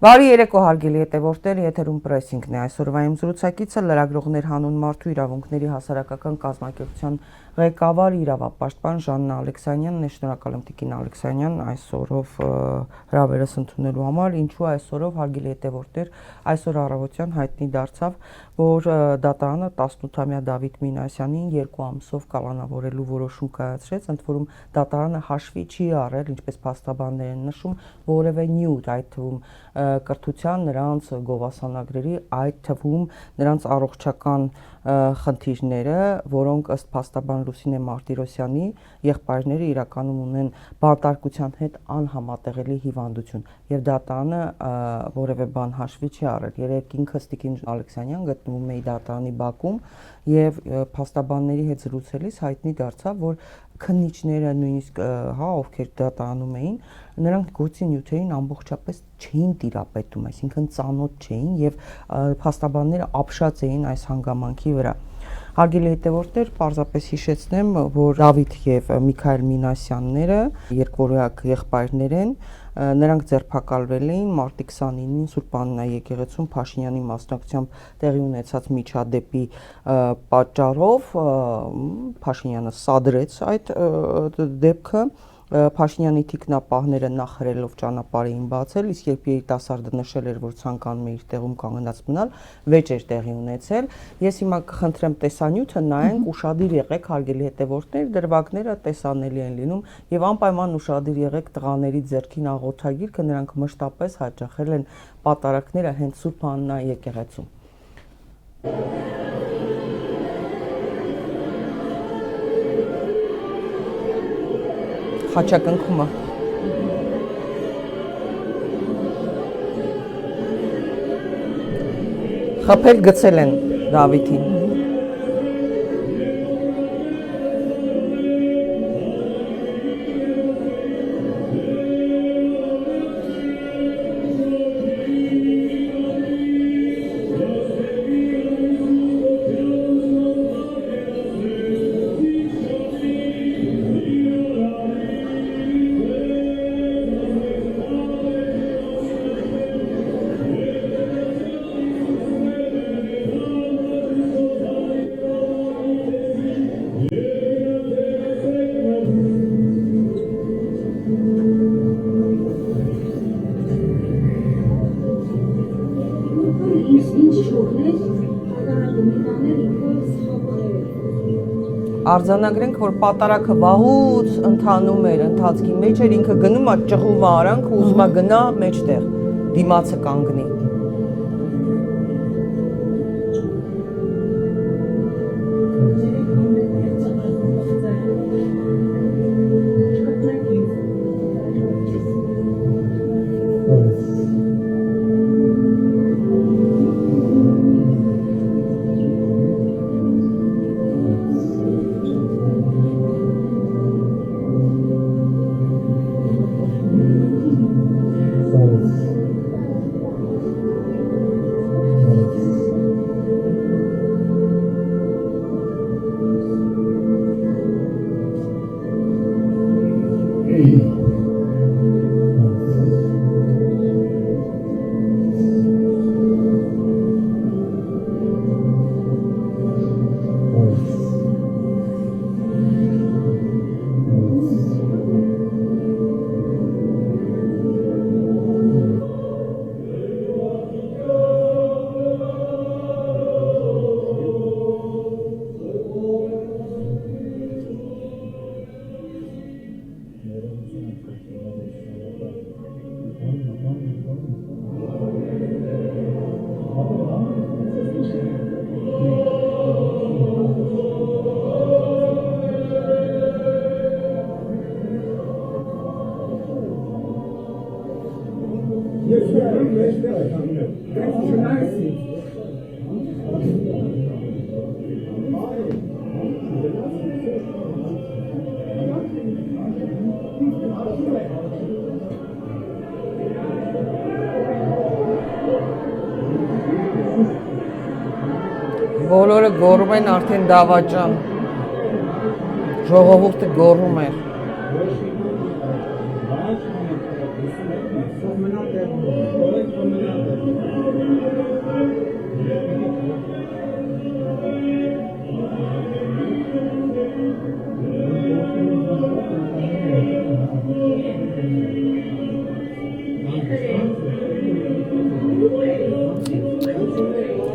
Բարի երեկո հարգելի հետևորդներ, եթերում պրեսինգն է։ Այսօրվա իմ զրուցակիցը լրագրողներ հանուն մարդու իրավունքների հասարակական կազմակերպության ղեկավար իրավապաշտպան Ժաննա Ալեքսանյանն է։ Շնորհակալ եմ Տիկին Ալեքսանյան այսօրով հրավերս ընդունելու համար։ Ինչու այսօրով հարգելի հետևորդներ, այսօր առավոտյան հայտնի դարձավ, որ դատարանը 18-ամյա Դավիթ Մինասյանին 2 ամսով կալանավորելու որոշում կայացրեց, ընդ որում դատարանը հաշվի չի առել, ինչպես փաստաբաններ են նշում, որևէ նյութ, այդ թվում կրթության, նրանց գովասանագրերի, այդ թվում նրանց առողջական խնդիրները, որոնք ըստ փաստաբան Լուսինե Մարտիրոսյանի եղբայրները իրականում ունեն բանտարկության հետ անհամատեղելի հիվանդություն, եւ դատարանը որևէ բան հաշվի չի առել։ Երեք ինքս Տիկին Ալեքսանյան գտնվում էի դատարանի բակում եւ փաստաբանների հետ զրուցելիս հայտնի դարձավ, որ քննիչները նույնիսկ ովքեր դատարանում էին, նրանք գործի նյութերին ամբողջապես չէին տիրապետում, այսինքն ծանոթ չէին եւ փաստաբանները ապշած էին այս հանգամանքի վրա։ Հարգելի հետևորդներ, պարզապես հիշեցնեմ, որ Դավիթ եւ Միքայել Մինասյանները երկորյակ եղբայրներ են, նրանք ձերբակալվել էին մարտի 29-ին Սուրբ Աննա եկեղեցում Փաշինյանի մասնակցությամբ տեղի ունեցած միջադեպի պատճառով Փաշինյանը սադրեց այդ դեպքը։ Փաշինյանի թիկնապահները նախ հրելով ճանապարհ էին բացել, իսկ երբ երիտասարդը նշել էր, որ ցանկանում է իր տեղում կանգնած մնալ, վեճ էր տեղի ունեցել։ Ես հիմա կխնդրեմ տեսանյութը նայենք, ուշադիր եղեք հարգելի հետևորդներ, դրվագները տեսանելի են լինում եւ անպայման ուշադիր եղեք տղաների ձեռքին աղոթագիրքը, նրանք մշտապես հաճախել են պատարակները հենց Սուրբ Աննա եկեղեցում։ Խաչակնքումը խփել գցել են Դավիթին։ Արձանագրենք, որ պատարակը վաղուց ընթանում էր, ընթացքի մեջ էր, ինքը գնում է ճղու արանք ու ուզում է գնա մեջտեղ, դիմացը կանգնի։ Բոլորը գոռում են արդեն դավաճան, ժողովուրդը գոռում էր։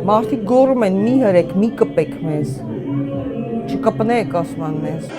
Մարդիկ գոռում են՝ մի հրեք, մի կպեք մեզ։ Չկպնեք, ասում են մեզ։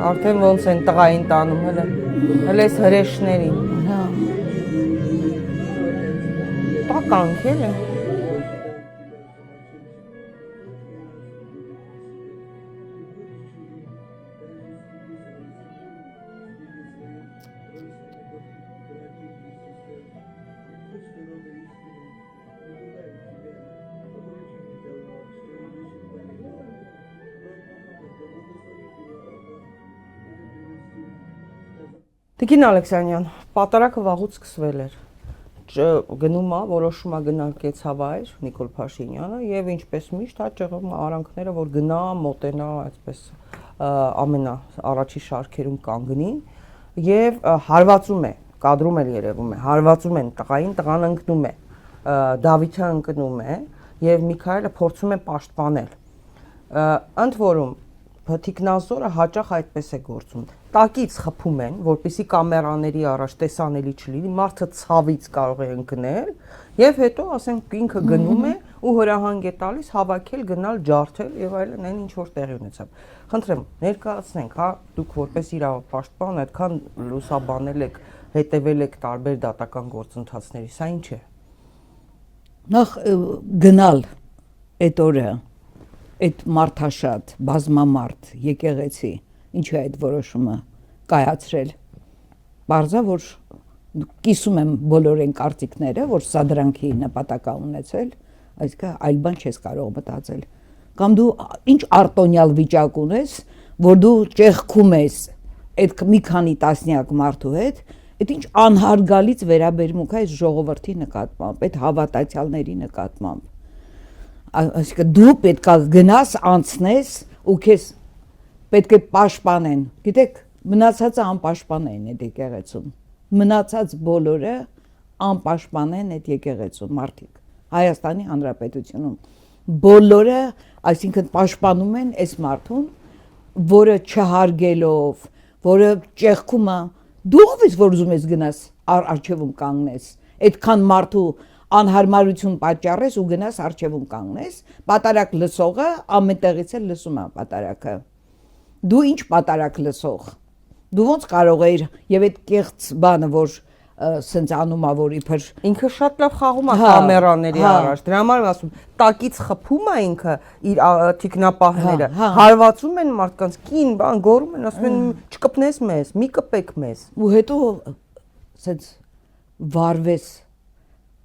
Արդեն ոնց են տղային տանում, հələ այս հրեշներին։ Հա։ Տականք էլ է։ Տիկին Ալեքսանյան, պատարակը վաղուց սկսվել էր, գնում է, որոշում է գնալ կեցավայր Նիկոլ Փաշինյանը և ինչպես միշտ հաճախում արանքները, որ գնա, մոտենա, այսպես ամենաառաջի շարքերում կանգնի և հարվածում է, կադրում էլ երևում է, հարվածում են տղային, տղան ընկնում է, Դավիթը ընկնում է և Միքայելը փորձում է պաշտպանել, ընդ որում Թիկնազորը հաճախ այդպես է գործում, տակից խփում են, որպեսզի կամերաների առաջ տեսանելի չլինի, մարդը ցավից կարող է ընկնել եւ հետո ասենք ինքը գնում է ու հրահանգ է տալիս հավաքել, գնալ ջարդել եւ այլն, այն ինչ որ տեղի ունեցավ։ Խնդրեմ, ներկայացնենք, հա, դուք որպես իրավապաշտպան այդքան լուսաբանել եք, հետևել եք տարբեր դատական գործընթացների, սա ինչ է։ Նախ գնալ այդ օրը այդ մարդաշատ, բազմամարդ, եկեղեցի, ինչ է այդ որոշումը կայացրել, բարձա, որ կիսում եմ բոլոր են կարծիքները, որ սա դրանքի նպատակա ունեցել, այսինքն այլ բան չես կարող մտածել, կամ դու ինչ արտոնյալ վիճակ ունես, որ դու ճեղքում ես այդ մի քանի տասնյակ մարդու հետ, այդ ինչ անհարգալից վերաբերմունք է այս ժողովրդի նկատմամբ, այդ հավատացյալների նկատմամբ, այսինքն դու պետք է գնաս անցնես ու քեզ պետք է պաշտպանեն, գիտեք, մնացածը անպաշտպան են այդ եկեղեցում, մնացած բոլորը անպաշտպան են այդ եկեղեցում, մարդիկ, Հայաստանի Հանրապետությունում, բոլորը, այսինքն պաշտպանում են այս մարդուն, որը չհարգելով, որը ճեղքում է, դու ով ես, որ ուզում ես գնաս առջևում կանգնես, այդքան մարդու անհարմարություն պատճառես ու գնաս առջևում կանգնես, պատարակ լսողը ամենտեղից էլ լսում է պատարակը։ Դու ինչ պատարակ լսող։ Դու ոնց կարող ես եւ այդ կեղծ բանը, որ սենց անում է, որ իբր ինքը շատ լավ խաղում է կամերաների առաջ։ Դրա համար եմ ասում, տակից խփում է ինքը իր թիկնապահները, հարվածում են մարդկանց, կին բան գոռում են, ասում են չկպնես մեզ, մի կպեք մեզ։ Ու հետո սենց վարվես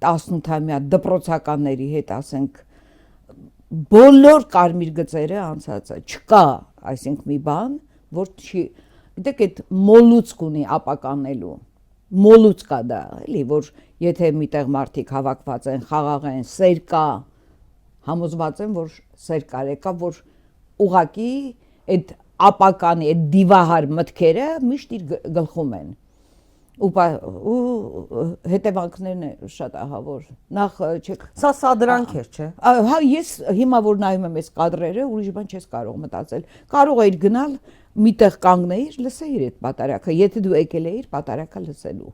18-ամյա դպրոցականների հետ, ասենք, բոլոր կարմիր գծերը անցած է, չկա, այսինքն մի բան, որ չի, գիտեք այդ մոլուցք ունի ապականելու, մոլուցք կա դա, էլի, որ եթե միտեղ մարդիկ հավաքված են, խաղաղ են, սեր կա, համոզված են, որ սեր կարեկա, որ ուղակի այդ ապականի, այդ դիվահար մտքերը միշտ իր գլխում են։ Ու հետևանքներն է շատ ահավոր։ Նախ չեք Սա սադրանք էր, չէ։ Հա ես հիմա որ նայում եմ այս կադրերը, ուրիշ բան չես կարող մտածել։ Կարող էիր գնալ միտեղ կանգնեիր, լսեիր այդ պատարակը, եթե դու եկել էիր պատարակը լսելու։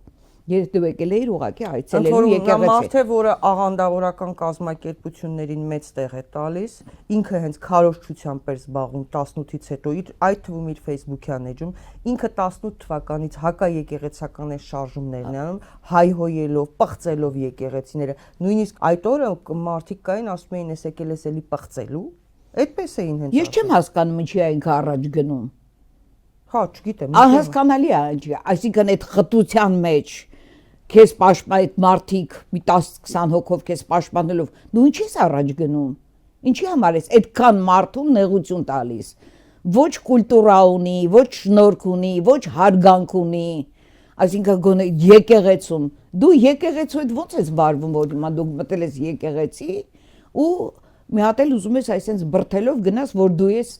Եթե դու եկել էիր ուղղակի այցելելու եկեղեցի։ Մարդը, որը աղանդավորական կազմակերպություններին մեծ տեղ է տալիս, ինքը հենց քարոզչությամբ էր զբաղվում 18-ից հետո, այդ թվում իր Facebook-յան էջում, ինքը 18 թվականից հակաեկեղեցական է շարժումներն է անում, հայհոյելով, պղծելով եկեղեցիները։ Նույնիսկ այդ օրը մարդիկ կային, ասում էին, ես եկել ես էլի պղծելու։ Այդպես էին հենց։ Ես չեմ հասկանում ինչի է ինքը առաջ գնում։ Հա, չգիտեմ։ Անհասկանալի է, այսինքն այդ խտության մեջ քեզ պաշտպան այդ մարդիկ մի 10-20 հոգով քեզ պաշտպանելով դու ինչի՞ ես առաջ գնում ինչի համար ես այդքան մարդուն նեղություն տալիս ոչ կուլտուրա ունի ոչ շնորհք ունի ոչ հարգանք ունի այսինքն գոնե եկեղեցում դու եկեղեցու հետ ո՞նց ես վարվում որ հիմա դու մտել ես եկեղեցի ու մի հատ էլ ուզում ես այսպես բրթելով գնաս որ դու ես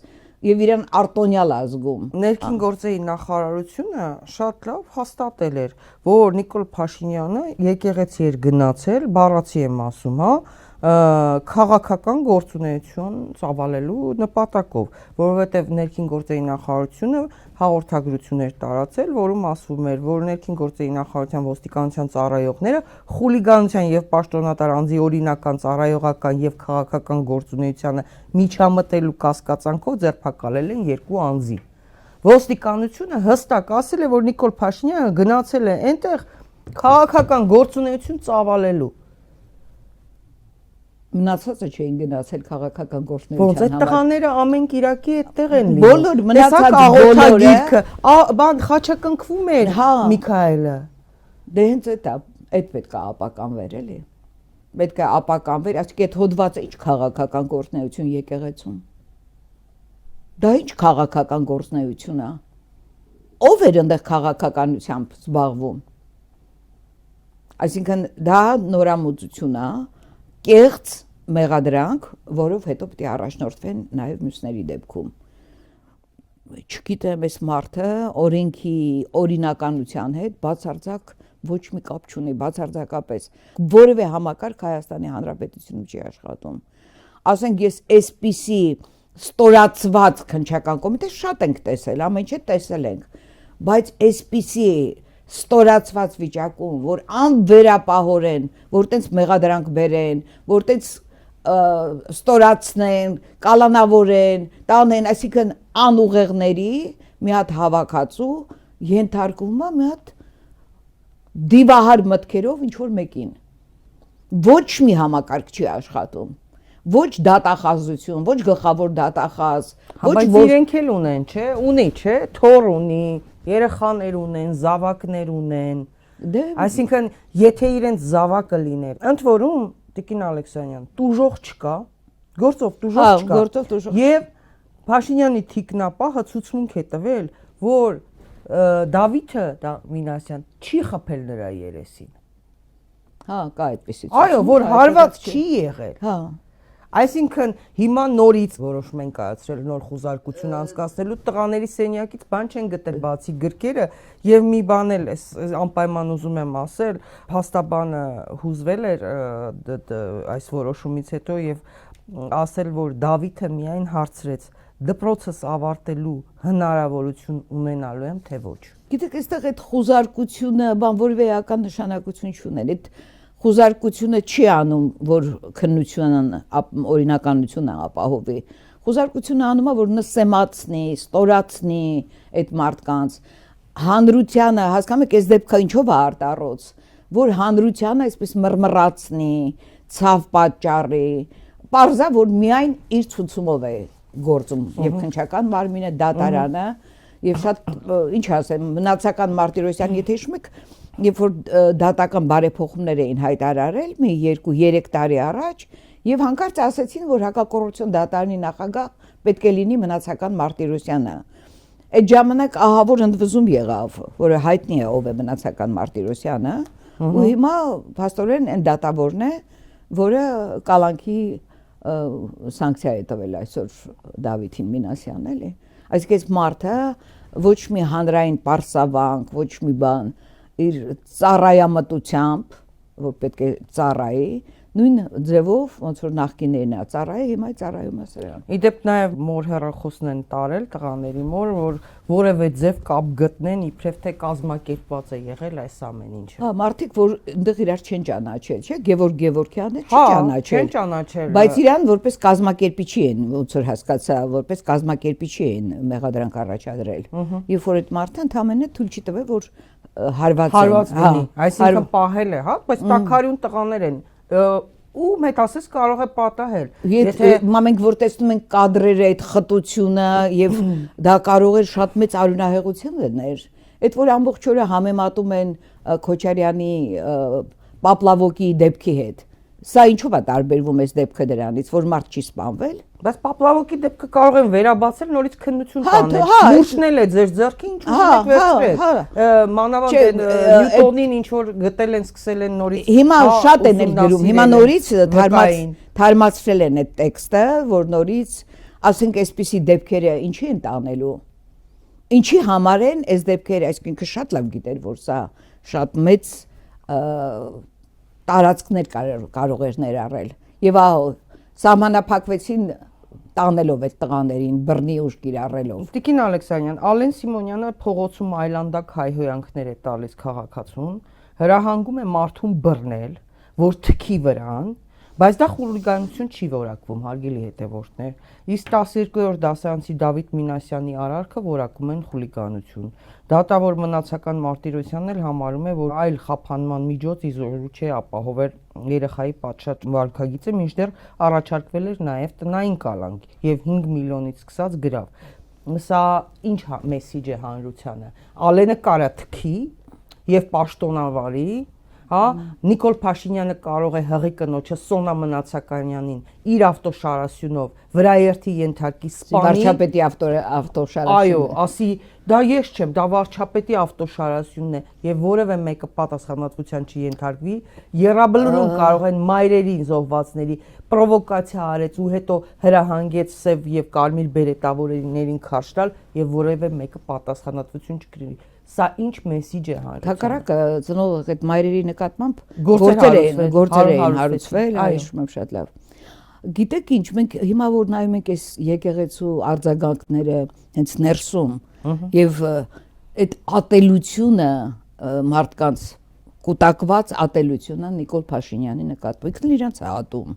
եւ իրան արտոնյալ ազգում ներքին գործերի նախարարությունը շատ լավ հաստատել էր որ Նիկոլ Փաշինյանը եկեղեցի էր գնացել բառացի եմ ասում հա քաղաքական գործունեություն ծավալելու նպատակով որովհետեւ ներքին գործերի նախարարությունը հաղորդագրություններ տարածել որում ասվում էր որ ներքին գործերի նախարարության ոստիկանության ծառայողները խուլիգանության եւ պաշտոնատար անձի օրինական ծառայողական եւ քաղաքական գործունեությանը միջամտելու կասկածանքով ձերբակալել են երկու անձի ոստիկանությունը հստակ ասել է որ Նիկոլ Փաշինյանը գնացել է այնտեղ քաղաքական գործունեություն ծավալելու Մնացածը չէին գնացել քաղաքական գործունեության համար։ Ոնց այդ տղաները ամեն Կիրակի այդտեղ են լինում։ Բոլոր մնացած բոլորը բան խաչակնքվում էր Միքայելը։ Դե հենց այդ պետք է ապականվեր էլի։ Պետք է ապականվեր, ասեք այդ հոդվածը ինչ քաղաքական գործունեություն եկեղեցում։ Դա ինչ քաղաքական գործունեություն է։ Ով էր այնտեղ քաղաքականությամբ զբաղվում։ Այսինքն դա նորամուծություն է։ Կեղծ մեղադրանք, որով հետո պետք է առաջնորդվեն նաև մյուսների դեպքում։ Չգիտեմ, այս մարդը օրենքի օրինականության հետ բացարձակ ոչ մի կապ չունի, բացարձակապես որևէ համակարգ Հայաստանի Հանրապետությունում չի աշխատում։ Ասենք ես այսպիսի ստորացված քննչական կոմիտե շատ ենք տեսել, ամեն ինչ տեսել ենք, բայց այսպիսի ստորացված վիճակում, որ անվերապահորեն, որ տենց մեղադրանք բերեն, որ տենց ստորացնեն, կալանավորեն, տանեն, այսինքն անուղեղների մի հատ հավաքածու ենթարկվում է մի հատ դիվահար մտքերով ինչ որ մեկին։ Ոչ մի համակարգ չի աշխատում։ Ոչ դատախազություն, ոչ գլխավոր դատախազ, ոչ իրենք էլ ունեն, չէ, ունի, չէ, թոր ունի, երեխաներ ունեն, զավակներ ունեն։ Դե, այսինքն, եթե իրենց զավակը լիներ, ընդ որում, Տիկին Ալեքսանյան, տուժող չկա, գործով տուժող չկա։ Հա, գործով տուժող։ Եվ Փաշինյանի թիկնապահը ցուցմունք է տվել, որ Դավիթը Մինասյան չի խփել նրա երեսին։ Հա, կա այդպեսի։ Այո, որ հարված չի եղել։ Հա։ Այսինքն հիմա նորից որոշում են կայացրել նոր խոզարկություն անցկացնելու տղաների սենյակից բան չեն գտել բացի գրքերը եւ մի բան էլ անպայման ուզում եմ ասել հաստաբանը հուզվել էր այս որոշումից հետո եւ ասել որ Դավիթը միայն հարցրեց դպրոցս ավարտելու հնարավորություն ունենալու եմ թե ոչ Գիտեք այստեղ այդ խոզարկությունը բան որևէ էական նշանակություն չուներ այդ Խոզարկությունը չի անում, որ քննությունն օրինականությունը ապահովի։ Խոզարկությունը անում է, որ նսեմացնի, ստորացնի այդ մարդկանց։ Հանրությանը, հասկանում եք, այս դեպքը ինչով է արտառոց, որ հանրությանը այսպես մռմռացնի, ցավ պատճառի, պարզա, որ միայն իր ցուցումով է գործում եւ քննչական մարմինը դատարանը եւ շատ ինչ ասեմ, մնացական Մարտիրոսյան, եթե հիշում եք Երբ որ դատական բարեփոխումներ էին հայտարարել մի 2-3 տարի առաջ, Եվ հանկարծ ասացին, որ հակակոռուպցիոն դատարանի նախագահ պետք է լինի Մնացական Մարտիրոսյանը։ Այդ ժամանակ ահավոր ընդվզում եղավ, որը հայտնի է ով է Մնացական Մարտիրոսյանը, ու հիմա փաստորեն այն դատավորն է, որը կալանքի սանկցիա է տվել այսօր Դավիթին Մինասյանն էլի։ Այսինքն մարդը ոչ մի հանրային պարսավանք, ոչ մի բան իր ծառայամտությամբ, որ պետք է ծառայի, նույն ձևով ոնց որ նախկիներն է ծառայը, հիմա ծառայում է սրան։ Իդեպ նաև մոր հեռախոսն են տարել տղաների մոր, որ որևէ ձև կապ գտնեն իբրև թե կազմակերպված է եղել այս ամեն ինչը։ Հա, մարդիկ որ այնտեղ իրար չեն ճանաչել, չէ՞, Գևորգ Գևորգյանը չի ճանաչել։ Չեն ճանաչել։ Բայց իրան որպես կազմակերպիչի են, ոնց որ հասկացա, որպես կազմակերպիչի են մեղադրանք առաջադրել։ Երբ որ այդ մարդը ընդամենը թույլ չի տվել, որ հարված լինի, այսինքն պահել է, հա, բայց տաքարյուն տղաներ են ու մետասես կարող է պատահել։ Եթե մենք որ տեսնում ենք կադրերը, այդ խտությունը եւ դա կարող է շատ մեծ արյունահեղություն լինել, այդ որ ամբողջ օրը համեմատում են Քոչարյանի Պապլավոկի դեպքի հետ։ Սա ինչու՞ է տարբերվում այս դեպքը դրանից, որ մարդ չի սպանվել։ Բայց Պապլավոկի դեպքը կարող են վերաբացել, նորից քննություն տանել։ Մուշնել է ձեր ձեռքի, ինչու՞ եք վերցրել։ Մանավանդ Նյուտոնին ինչ որ գտել են, սկսել են նորից։ Հիմա շատ են գրում, հիմա նորից թարմացրել են այդ տեքստը, որ նորից, ասենք, այսպիսի դեպքերը ինչի են տանելու։ Ինչի համար են այս դեպքերը, այսինքն շատ լավ գիտեր, որ սա շատ մեծ տարածքներ կարող էր ներառել։ Եվ ահա սահմանափակվեցին տանելով այդ տղաներին բռնի ուժ կիրառելով։ Տիկին Ալեքսանյան, Ալեն Սիմոնյանը փողոցում այլանդակ հայհոյանքներ է տալիս քաղաքացուն, հրահանգում է մարդուն բռնել, որ թքի վրան, բայց դա խուլիգանություն չի որակվում, հարգելի հետևորդներ։ Իսկ 12-րդ դասարանցի Դավիթ Մինասյանի արարքը որակում են խուլիգանություն։ Դատավոր Մնացական Մարտիրոսյանն էլ համարում է, որ այլ խափանման միջոց իզորու չէ ապահովել երեխայի պատշաճ վարքագիծը, մինչդեռ առաջարկվել էր նաև տնային կալանք եւ 5 միլիոնից սկսած գրավ։ Սա ինչ մեսիջ է հանրությանը։ Ալենը կարա թքի եւ պաշտոնավարի, հա, Նիկոլ Փաշինյանը կարող է հղի կնոջը Սոնա Մնացականյանին իր ավտոշարասյունով վրաերթի ենթարկի սպանի։ Վարչապետի ավտոշարասյունը։ Այո, ասի դա ես չեմ, դա վարչապետի ավտոշարասյունն է եւ որևէ մեկը պատասխանատվության չի ենթարկվի։ Եռաբլուրում կարող են մայրերին զոհվածների պրովոկացիա արեց ու հետո հրահանգեց սև եւ կարմիր բերետավորներին քարշ տալ եւ որևէ մեկը պատասխանատվություն չկրի։ Սա ինչ մեսիջ է հանրության։ Թակարակը ծնող այդ մայրերի նկատմամբ գործեր էին հարուցվել, հիշում եմ շատ լավ։ Գիտեք ինչ, մենք հիմա որ նայում ենք այս եկեղեցու արձագանքները հենց ներսում եւ այդ ատելությունը մարդկանց կուտակված ատելությունը Նիկոլ Փաշինյանի նկատմամբ ինքն իրանց է ատում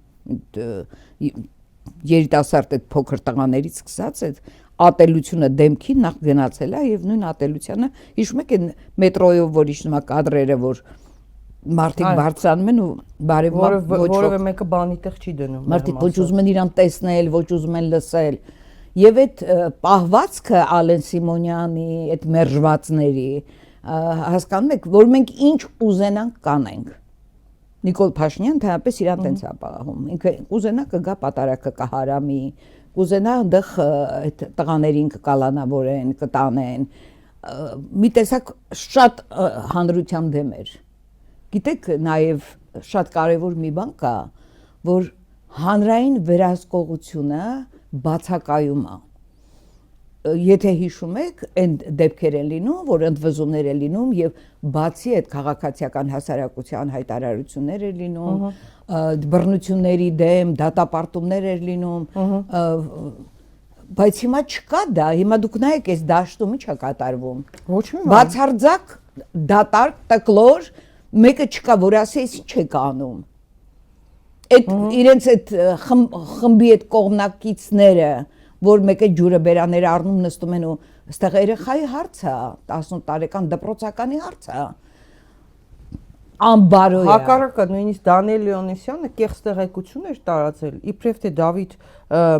երիտասարդ այդ փոքր տղաներից սկսած այդ ատելությունը դեմքին նախ գնացել է եւ նույն ատելությանը հիշում եք այն մետրոյով որ իջնում է կադրերը որ մարդիկ բարձրանում են ու բարևում որևէ մեկը բանի տեղ չի դնում մարդիկ ոչ ուզում են իրան տեսնել ոչ ուզում են լսել եւ այդ պահվածքը Ալեն Սիմոնյանի այդ մերժվածների հասկանում եք որ մենք ինչ ուզենանք կանենք Նիկոլ Փաշինյան թեպետ իրան տենց է պահում ինքը ուզենա կգա պատարակը կհարամի կուզենա այնտեղ այդ տղաներին կկալանավորեն, կտանեն, մի տեսակ շատ հանրության դեմ էր։ Գիտեք, նաև շատ կարևոր մի բան կա, որ հանրային վերահսկողությունը բացակայում է։ Եթե հիշում եք, այն դեպքեր են լինում, որ ընդվզումներ են լինում եւ բացի այդ քաղաքացիական հասարակության հայտարարություններ են լինում, բռնությունների դեմ դատապարտումներ էր լինում, բայց հիմա չկա դա, հիմա դուք նայեք այս դաշտում ինչ է կատարվում։ Ոչ մի բան։ Բացարձակ դատարկ տկլոր մեկը չկա, որ ասի ինչ եք անում։ Այդ իրենց այդ խմբի այդ կողմնակիցները որ մեկը ջուրը բերաները առնում նստում են ու այստեղ երեխայի հարց է 18 տարեկան դպրոցականի հարց է անբարոյ է հակառակը նույնիսկ Դանիել Լեոնիսյանը կեղծ տեղեկություն էր տարածել իբրև թե Դավիթ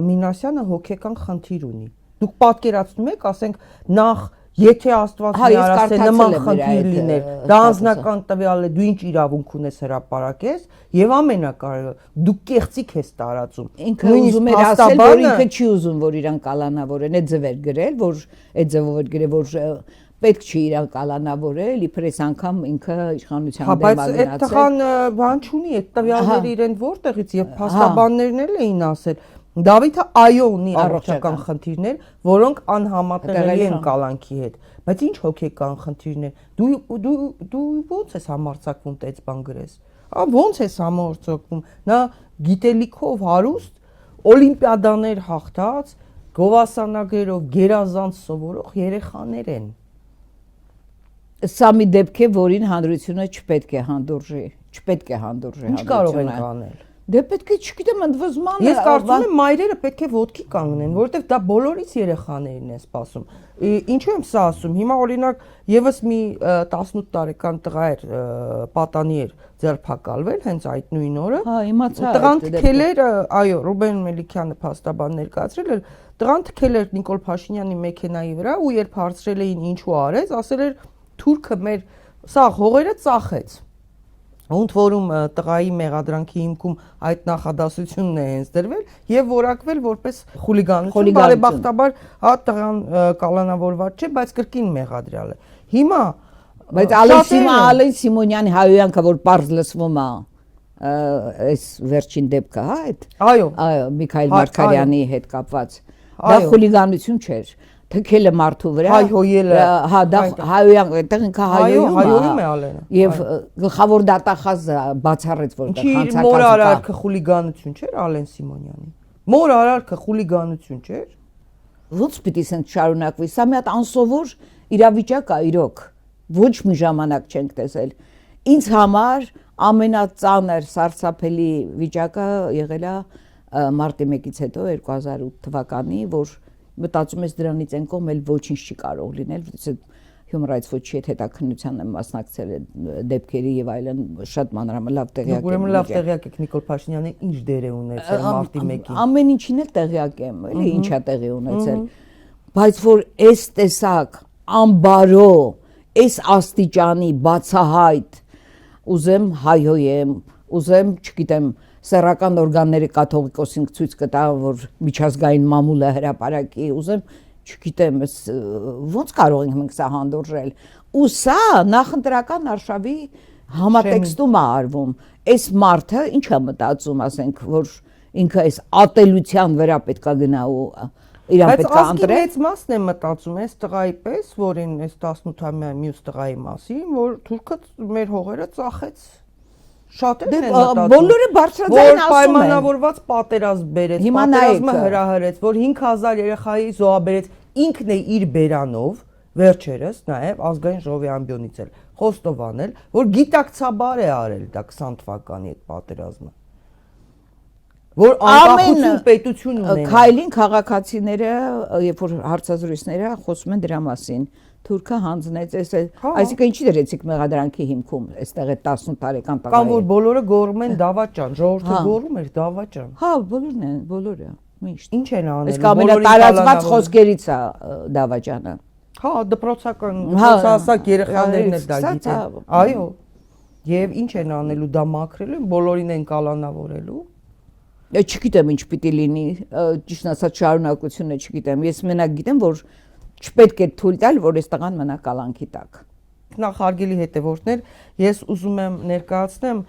Մինասյանը հոգեկան խնդիր ունի դուք պատկերացնում եք ասենք նախ Եթե Աստված Հա, մի ես արասե կարդացել նման եմ իր խնդիր այդ, լիներ, դա ստատուսը։ անձնական տվյալ է, դու ինչ իրավունք ունես հրապարակես, եւ ամենակարևորը, դու կեղծիք ես տարածում։ Ինքը ուզում էր ասել, որ ինքը չի ուզում, որ իրան կալանավորեն, այդ ձև էր գրել, որ այդ ձևով էր գրել, որ պետք չի իրան կալանավորել, իբր այս անգամ ինքը իշխանության Հա, դեմ բայց է այդ գնացել։ տղան բան չունի, այդ տվյալները իրեն որտեղից եւ փաստաբաններն էլ էին ասել։ Դավիթը այո ունի առողջական խնդիրներ, որոնք անհամատեղելի են կալանքի հետ, բայց ինչ հոգեկան խնդիրներ։ Դու ո՞նց ես համարձակվում տեց բան գրես։ Ո՞նց ես համարձակվում։ Նա գիտելիքով հարուստ, օլիմպիադաներ հաղթած, գովասանագրերով գերազանց սովորող երեխաներ են։ Սա մի դեպք է, որին հանրությունը չպետք է հանդուրժի, Ինչ կարող են անել։ Դե պետք է, չգիտեմ, ընդվզման Ես կարծում եմ մայրերը պետք է ոտքի կանգնեն, որովհետև դա բոլորից երեխաներին է սպասում։ Ինչու եմ սա ասում։ Հիմա օրինակ եւս մի 18 տարեկան տղա էր, պատանի էր ձերբակալվել հենց այդ նույն օրը։ Հա, իմացա։ Տղան թքել էր, այո, Ռուբեն Մելիքյանը փաստաբան ներկայացրել էր, տղան թքել էր Նիկոլ Փաշինյանի մեքենայի վրա ու երբ հարցրել էին ինչու արեց, ասել էր թուրքը մեր սա հողերը ծախեց։ Ոնց որում տղայի մեղադրանքի հիմքում այդ նախադասությունն է հենց դրվել եւ որակվել որպես խուլիգանություն, բարեբախտաբար հա տղան կալանավորված չէ, բայց կրկին մեղադրյալ է։ Հիմա բայց Ալեն Սիմոնյանի հայոյանքը որ པարզ լսվում է այս վերջին դեպքը, հա, այդ այո, Միքայել Մարգարյանի հետ կապված, դա խուլիգանություն չէր։ Թքելը մարդու վրա, հայհոյելը, հա, դա հայոյան, այդտեղ ինքը հայոյում է Ալենը։ Եվ գլխավոր դատախազը բացառեց, որ դա հանցակազմ մոր արարքը խուլիգանություն չէր Ալեն Սիմոնյանի։ Մոր արարքը խուլիգանություն չէր։ Ոնց պիտի սենց շարունակվի։ Սա մի հատ անսովոր իրավիճակ է իրոք։ Ոչ մի ժամանակ չենք տեսել։ Ինձ համար ամենածանր սարսափելի վիճակը եղել է մարտի 1-ից հետո 2008 թվականի, որ մտածում ես դրանից են կողմ էլ ոչինչ չի կարող լինել, Human Rights Watch-ի հետ հետաքննության եմ մասնակցել դեպքերի եւ այլն, շատ մանրամասն լավ տեղյակ եմ։ Ուրեմն լավ տեղյակ եք Նիկոլ Փաշինյանը ինչ դեր է ունեցել մարտի 1-ին։ Ամեն ինչին էլ տեղյակ եմ, էլի ինչա տեղի ունեցել։ Բայց որ այս տեսակ ամբարո, այս աստիճանի բացահայտ ուզեմ հայհոյեմ, ուզեմ, չգիտեմ, սեռական օրգանների կաթողիկոսին ցույց կտա, որ միջազգային մամուլը հրապարակի, ուզեմ, չգիտեմ, ոնց կարող ենք մենք սա հանդուրժել։ Ու սա նախընտրական արշավի համատեքստում է արվում։ Այս մարդը ինչ է մտածում, ասենք, որ ինքը այս ատելության վրա պետքա գնա ու իրան պետքա ընտրել։ Բայց ազգի մեծ մասն է մտածում այս տղայի պես, որին այս 18-ամյա մյուս տղայի մասին, որ թուրքը մեր հողերը ծախեց։ Շատերն են մտածում։ Բոլորը բարձրաձայն ասում են։ Պայմանավորված պատերազմ բերեց, պատերազմը հրահրեց, որ 5000 երեխայի զոհաբերեց, ինքն է իր բերանով, վերջերս նաև ազգային ժողովի ամբիոնից էլ խոստովանել, որ գիտակցաբար է արել դա 20 թվականի այդ պատերազմը։ Որ անկախություն պետություն ունեն։ Քայլին քաղաքացիները, երբ որ հարցազրույցները խոսում են դրա մասին, թուրքը հանձնեց, այսինքն ինչի դրեցիք մեղադրանքի հիմքում, այստեղ է 18 տարեկան տղայի։ Կամ որ բոլորը գոռում են դավաճան, ժողովուրդը գոռում էր դավաճան։ Հա, բոլորն են, բոլորը, միշտ։ Ինչ են անել։ Իսկ ամենատարածված խոսքերից է դավաճանը։ Հա, դպրոցական, դպրոցահասակ երեխաներն էլ դա գիտեն։ Այո։ Եվ ինչ են անելու, դա մաքրելու են, բոլորին են կալանավորելու։ Չգիտեմ ինչ պիտի լինի, ճիշտ ասած շարունակությունը չգիտեմ։ Ես մենակ գիտեմ, որ չպետք է թույլ տալ, որ այս տղան մնա կալանքի տակ։ Նախ հարգելի հետևորդներ, ես ուզում եմ ներկայացնեմ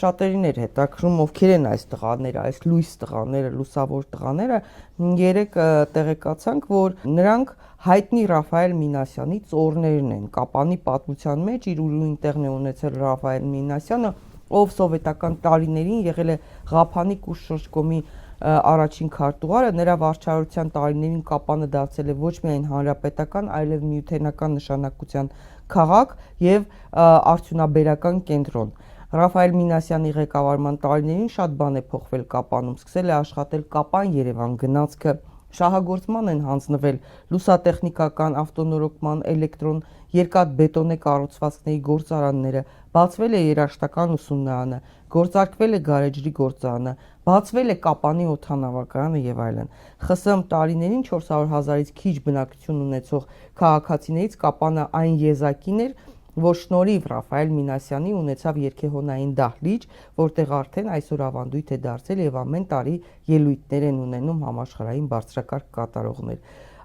շատերին էր հետաքրում ովքեր են այս տղաները, այս լույս տղաները, լուսավոր տղաները, երեք տեղեկացանք, որ նրանք հայտնի Ռաֆայել Մինասյանի ծոռներն են։ Կապանի պատմության մեջ իր ուրույն տեղն է ունեցել Ռաֆայել Մինասյանը, ով սովետական տարիներին եղել է Ղափանիկ ու շրջկոմի առաջին քարտուղարը, նրա վարչարության տարիներին Կապանը դարձել է ոչ միայն հանրապետական, այլև միութենական նշանակության քաղաք եւ արդյունաբերական կենտրոն։ Ռաֆայել Մինասյանի ղեկավարման տարիներին շատ բան է փոխվել Կապանում, սկսել է աշխատել Կապան-Երևան գնացքը, շահագործման են հանձնվել լուսատեխնիկական, ավտոնորոգման, էլեկտրոն, երկաթբետոնե կառուցվածքների գործարանները, բացվել է երաժշտական ուսումնարանը, գործարկվել է գարեջրի գործարանը, բացվել է Կապանի օդանավակայանը եւ այլն։ ԽՍՀՄ տարիներին 400,000-ից քիչ բնակչություն ունեցող քաղաքացիներից Կապանը այն եզակին էր, որ շնորհիվ Ռաֆայել Մինասյանի ունեցավ երկեհոնային դահլիճ, որտեղ արդեն այսօր ավանդույթ է դարձել եւ ամեն տարի ելույթներ են ունենում համաշխարհային բարձրակարգ կատարողներ։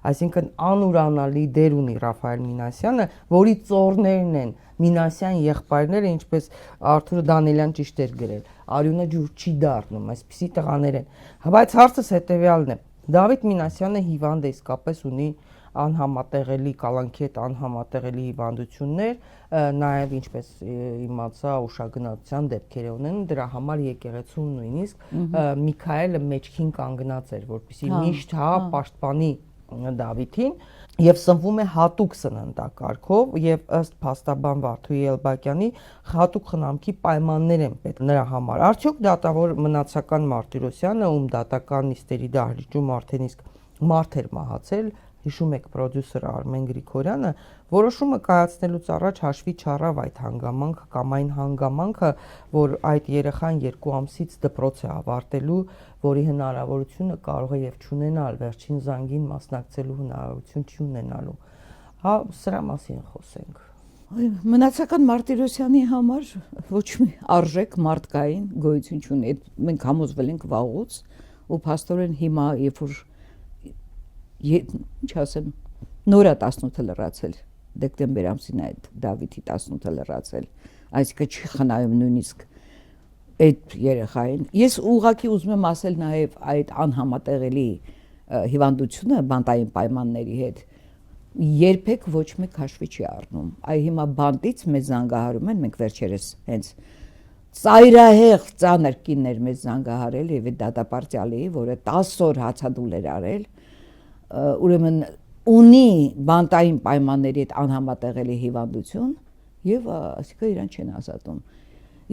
Այսինքն անուրանալի դեր ունի Ռաֆայել Մինասյանը, որի ծոռներն են Մինասյան եղբայրները, ինչպես Արթուր Դանելյան ճիշտ էր գրել, արյունը ջուր չի դառնում, այսպիսի տղաներ են։ Բայց հարցս հետեւյալն է. Դավիթ Մինասյանը հիվանդ է, իսկապես ունի անհամատեղելի կալանքի հետ անհամատեղելի հիվանդություններ, նաև ինչպես իմացա ուշագնացության դեպքեր ունեն, դրա համար եկեղեցուն նույնիսկ Միքայելը մեջքին կանգնած էր, որպեսզի միշտ պաշտպանի Դավիթին եւ սնվում է հատուկ սննդակարգով եւ ըստ փաստաբան Վարդուհի Էլբակյանի հատուկ խնամքի պայմաններ են պետք նրա համար։ Արդյոք դատավոր մնացական Մարտիրոսյանը, ում դատական նիստերի դահլիճում արդեն իսկ մարդ էր մահացել, հիշում եք պրոդյուսերը Արմեն Գրիգորյանը, որոշումը կայացնելուց առաջ հաշվի չառավ այդ հանգամանքը կամ այն հանգամանքը, որ այդ երեխան 2 ամսից դպրոց է ավարտելու, որի հնարավորությունը կարող է եւ չունենալ, վերջին զանգին մասնակցելու հնարավորություն չի ունենալու։ Հա, սրա մասին խոսենք։ Մնացական Մարտիրոսյանի համար ոչ մի արժեք մարդկային գոյություն չունի։ Մենք համոզվել ենք վաղուց, ու փաստորեն հիմա երբ որ ինչ ասեմ, նորա 18-ը լրացել, դեկտեմբեր ամսին այդ Դավիթի 18-ը լրացել, այսինքն չի խնայում նույնիսկ այդ երեխային։ Ես ուղղակի ուզում եմ ասել նաև այդ անհամատեղելի հիվանդությունը բանտային պայմանների հետ երբեք ոչ մեկ հաշվի չի առնում։ Այ հիմա բանտից մեզ զանգահարում են, մենք վերջերս հենց ծայրահեղ ծանր կիններ մեզ զանգահարել եւ այդ դատապարտյալի, որը 10 օր հացադուլ էր արել, ուրեմն ունի բանտային պայմանների հետ անհամատեղելի հիվանդություն եւ այսինքն իրան չեն ազատում։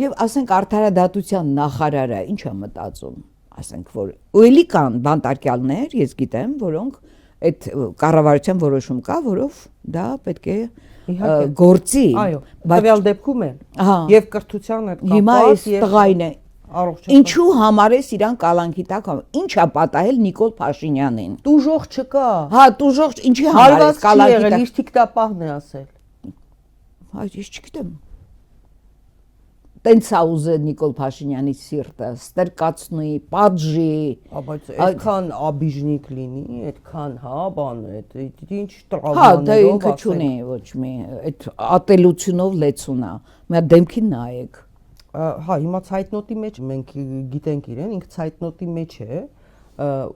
Եվ ասենք արդարադատության նախարարը ինչ է մտածում, ասենք որ ուելի կան բանտարկյալներ, ես գիտեմ, որոնք այդ կառավարության որոշում կա, որով դա պետք է գործի, այո, տվյալ դեպքում է եւ կրթության հետ կապված հիմա այս տղային է ինչու համար է իրան կալանքի տակ, ինչ է պատահել Նիկոլ Փաշինյանին։ Տուժող չկա։ Հա, տուժող ինչի համար է կալանքի տակ։ Իր թիկտապահն է ասել։ Այդ ես չգիտեմ։ Տենց է ուզել Նիկոլ Փաշինյանի սիրտը, ստրկացնի, պատժի, բայց այդքան աբիժնիկ լինի, այդքան բան է, ինչ տրավմաներով։ Հա, դա ինքը չունի ոչ մի, այդ ատելությունով լեցուն է։ Մի դեմքին նայեք։ Հա, հիմա ցայտնոտի մեջ մենք գիտենք իրեն, ինքը ցայտնոտի մեջ է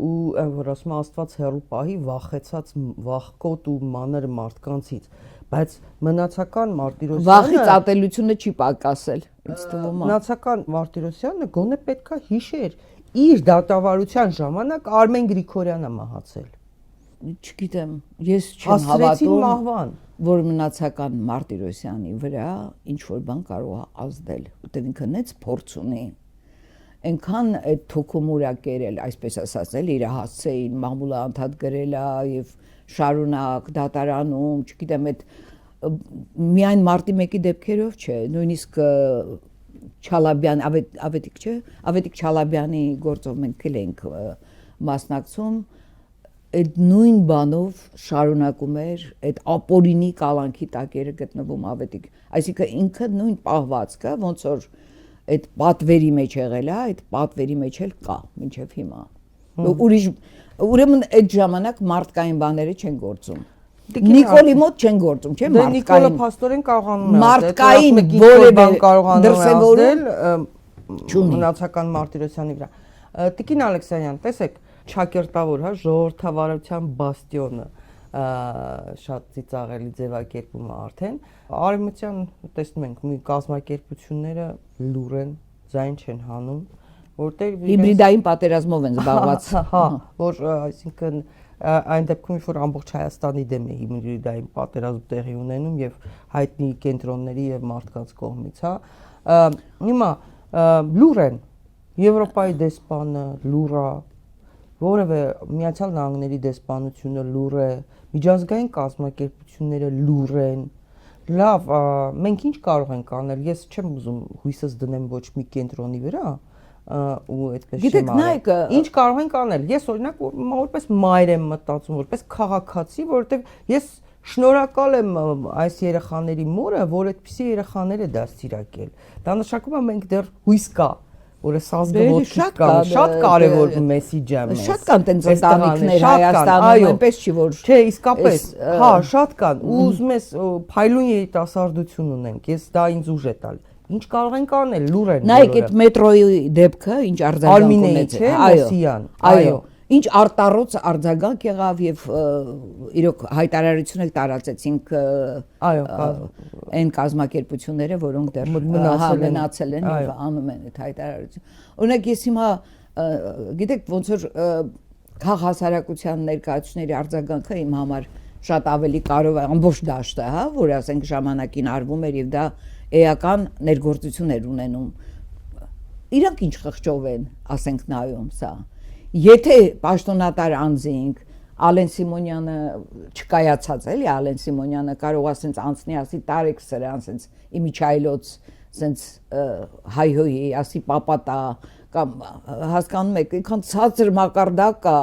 ու որ ասում Աստված հեռու պահի վախեցած վախկոտ ու մանր մարդկանցից, բայց մնացական Մարտիրոսյանը վախից ատելությունը չի պակասել, ինձ թվում է։ Մնացական Մարտիրոսյանը գոնե պետքա հիշեր իր դատավարության ժամանակ Արմեն Գրիգորյանը մահացել։ Չգիտեմ, ես չեմ հավատում մահվան, որ մնացական Մարտիրոսյանի վրա ինչ որ բան կարող է ազդել, որտեղ ինքը նենց փորձ ունի։ Այնքան այդ թոքումուրա կերել, այսպես ասած, իր հասցեին մամուլը անդադ գրել է եւ շարունակ դատարանում, չգիտեմ, այդ միայն մարտի 1-ի դեպքերով չէ, նույնիսկ Չալաբյան, Ավետիք չէ, Ավետիք Չալաբյանի գործով մենք ենք մասնակցում, այդ նույն բանով շարունակում էր այդ ապօրինի կալանքի տակերը գտնվում Ավետիք, այսինքն ինքը նույն պահվածքը ոնց որ այդ պատվերի մեջ եղել է, այդ պատվերի մեջ էլ կա մինչև հիմա։ Ուրիշ ուրեմն այդ ժամանակ մարդկային բաները չեն գործում։ Նիկոլի մոտ չեն գործում, չէ՞, մարդկային։ Նիկոլը փաստորեն կարողանում է մարդկային որևէ բան դրսևորել մնացական Մարտիրոսյանի վրա։ Տիկին Ալեքսանյան, տեսեք, ճակերտավոր, հա, ժողովրդավարության բաստիոնը շատ ծիծաղելի ձևակերպում է արդեն։ Արևմտյան տեսնում ենք մի կազմակերպությունները լուր են, ձայն չեն հանում, որտեղ հիբրիդային պատերազմով են զբաղված։ Հա, որ այսինքն այն դեպքում որ ամբողջ Հայաստանի դեմ է հիբրիդային պատերազմ տեղի ունենում եւ հայտնի կենտրոնների եւ մարդկանց կողմից, հա։ Հիմա լուր են Եվրոպայի դեսպանը, լուրա, որևէ Միացյալ Նահանգների դեսպանությունը լուր է, միջազգային կազմակերպությունները լուր են։ Լավ, մենք ինչ կարող ենք անել։ Ես չեմ ուզում հույսս դնեմ ոչ մի կենտրոնի վրա, ու այդպես չեմ արել։ Ինչ կարող ենք անել։ Ես օրինակ որպես մայր եմ մտածում, որպես քաղաքացի, որովհետև ես շնորհակալ եմ այս երեխաների մորը, որ այդպիսի երեխաներ է դաստիարակել։ Դա նշանակում է մենք դեռ հույս կա, որ այս ազգը շատ կարևոր մեսիջ է մեզ։ Շատ կան տենց ընտանիքներ Հայաստանում, այնպես չի որ։ Չէ, իսկապես, հա, շատ կան։ Ու ուզում ես փայլուն երիտասարդություն ունենք։ Ես դա ինձ ուժ է տալ։ Ինչ կարող ենք անել, լուր են։ Նայեք այդ մետրոյի դեպքը, ինչ արձագանք ունեցել։ Այո։ Ինչ արտառոց արձագանք եղավ եւ իրոք հայտարարություն տարածեցինք այն կազմակերպությունները, որոնք դեռ մնացել են եւ անում են այդ հայտարարությունը։ Օրինակ ես հիմա գիտեք ոնց որ քաղաքասարակության ներկայացուցիչների արձագանքը իմ համար շատ ավելի կարևոր է ամբողջ դաշտը, հա, որ ասենք ժամանակին արվում էր եւ դա էական ներգործություններ ունենում։ Իրանք ինչ խղճով են, ասենք նայում սա։ Եթե պաշտոնատար անձինք Ալեն Սիմոնյանը չկայացած էլի Ալեն Սիմոնյանը կարող ասենց անցնի ասի տարեք սրան ասենց իմիջայլոց ասենց հայհոյի ասի պապատա կամ հասկանում եք այնքան ցածր մակարդակ կա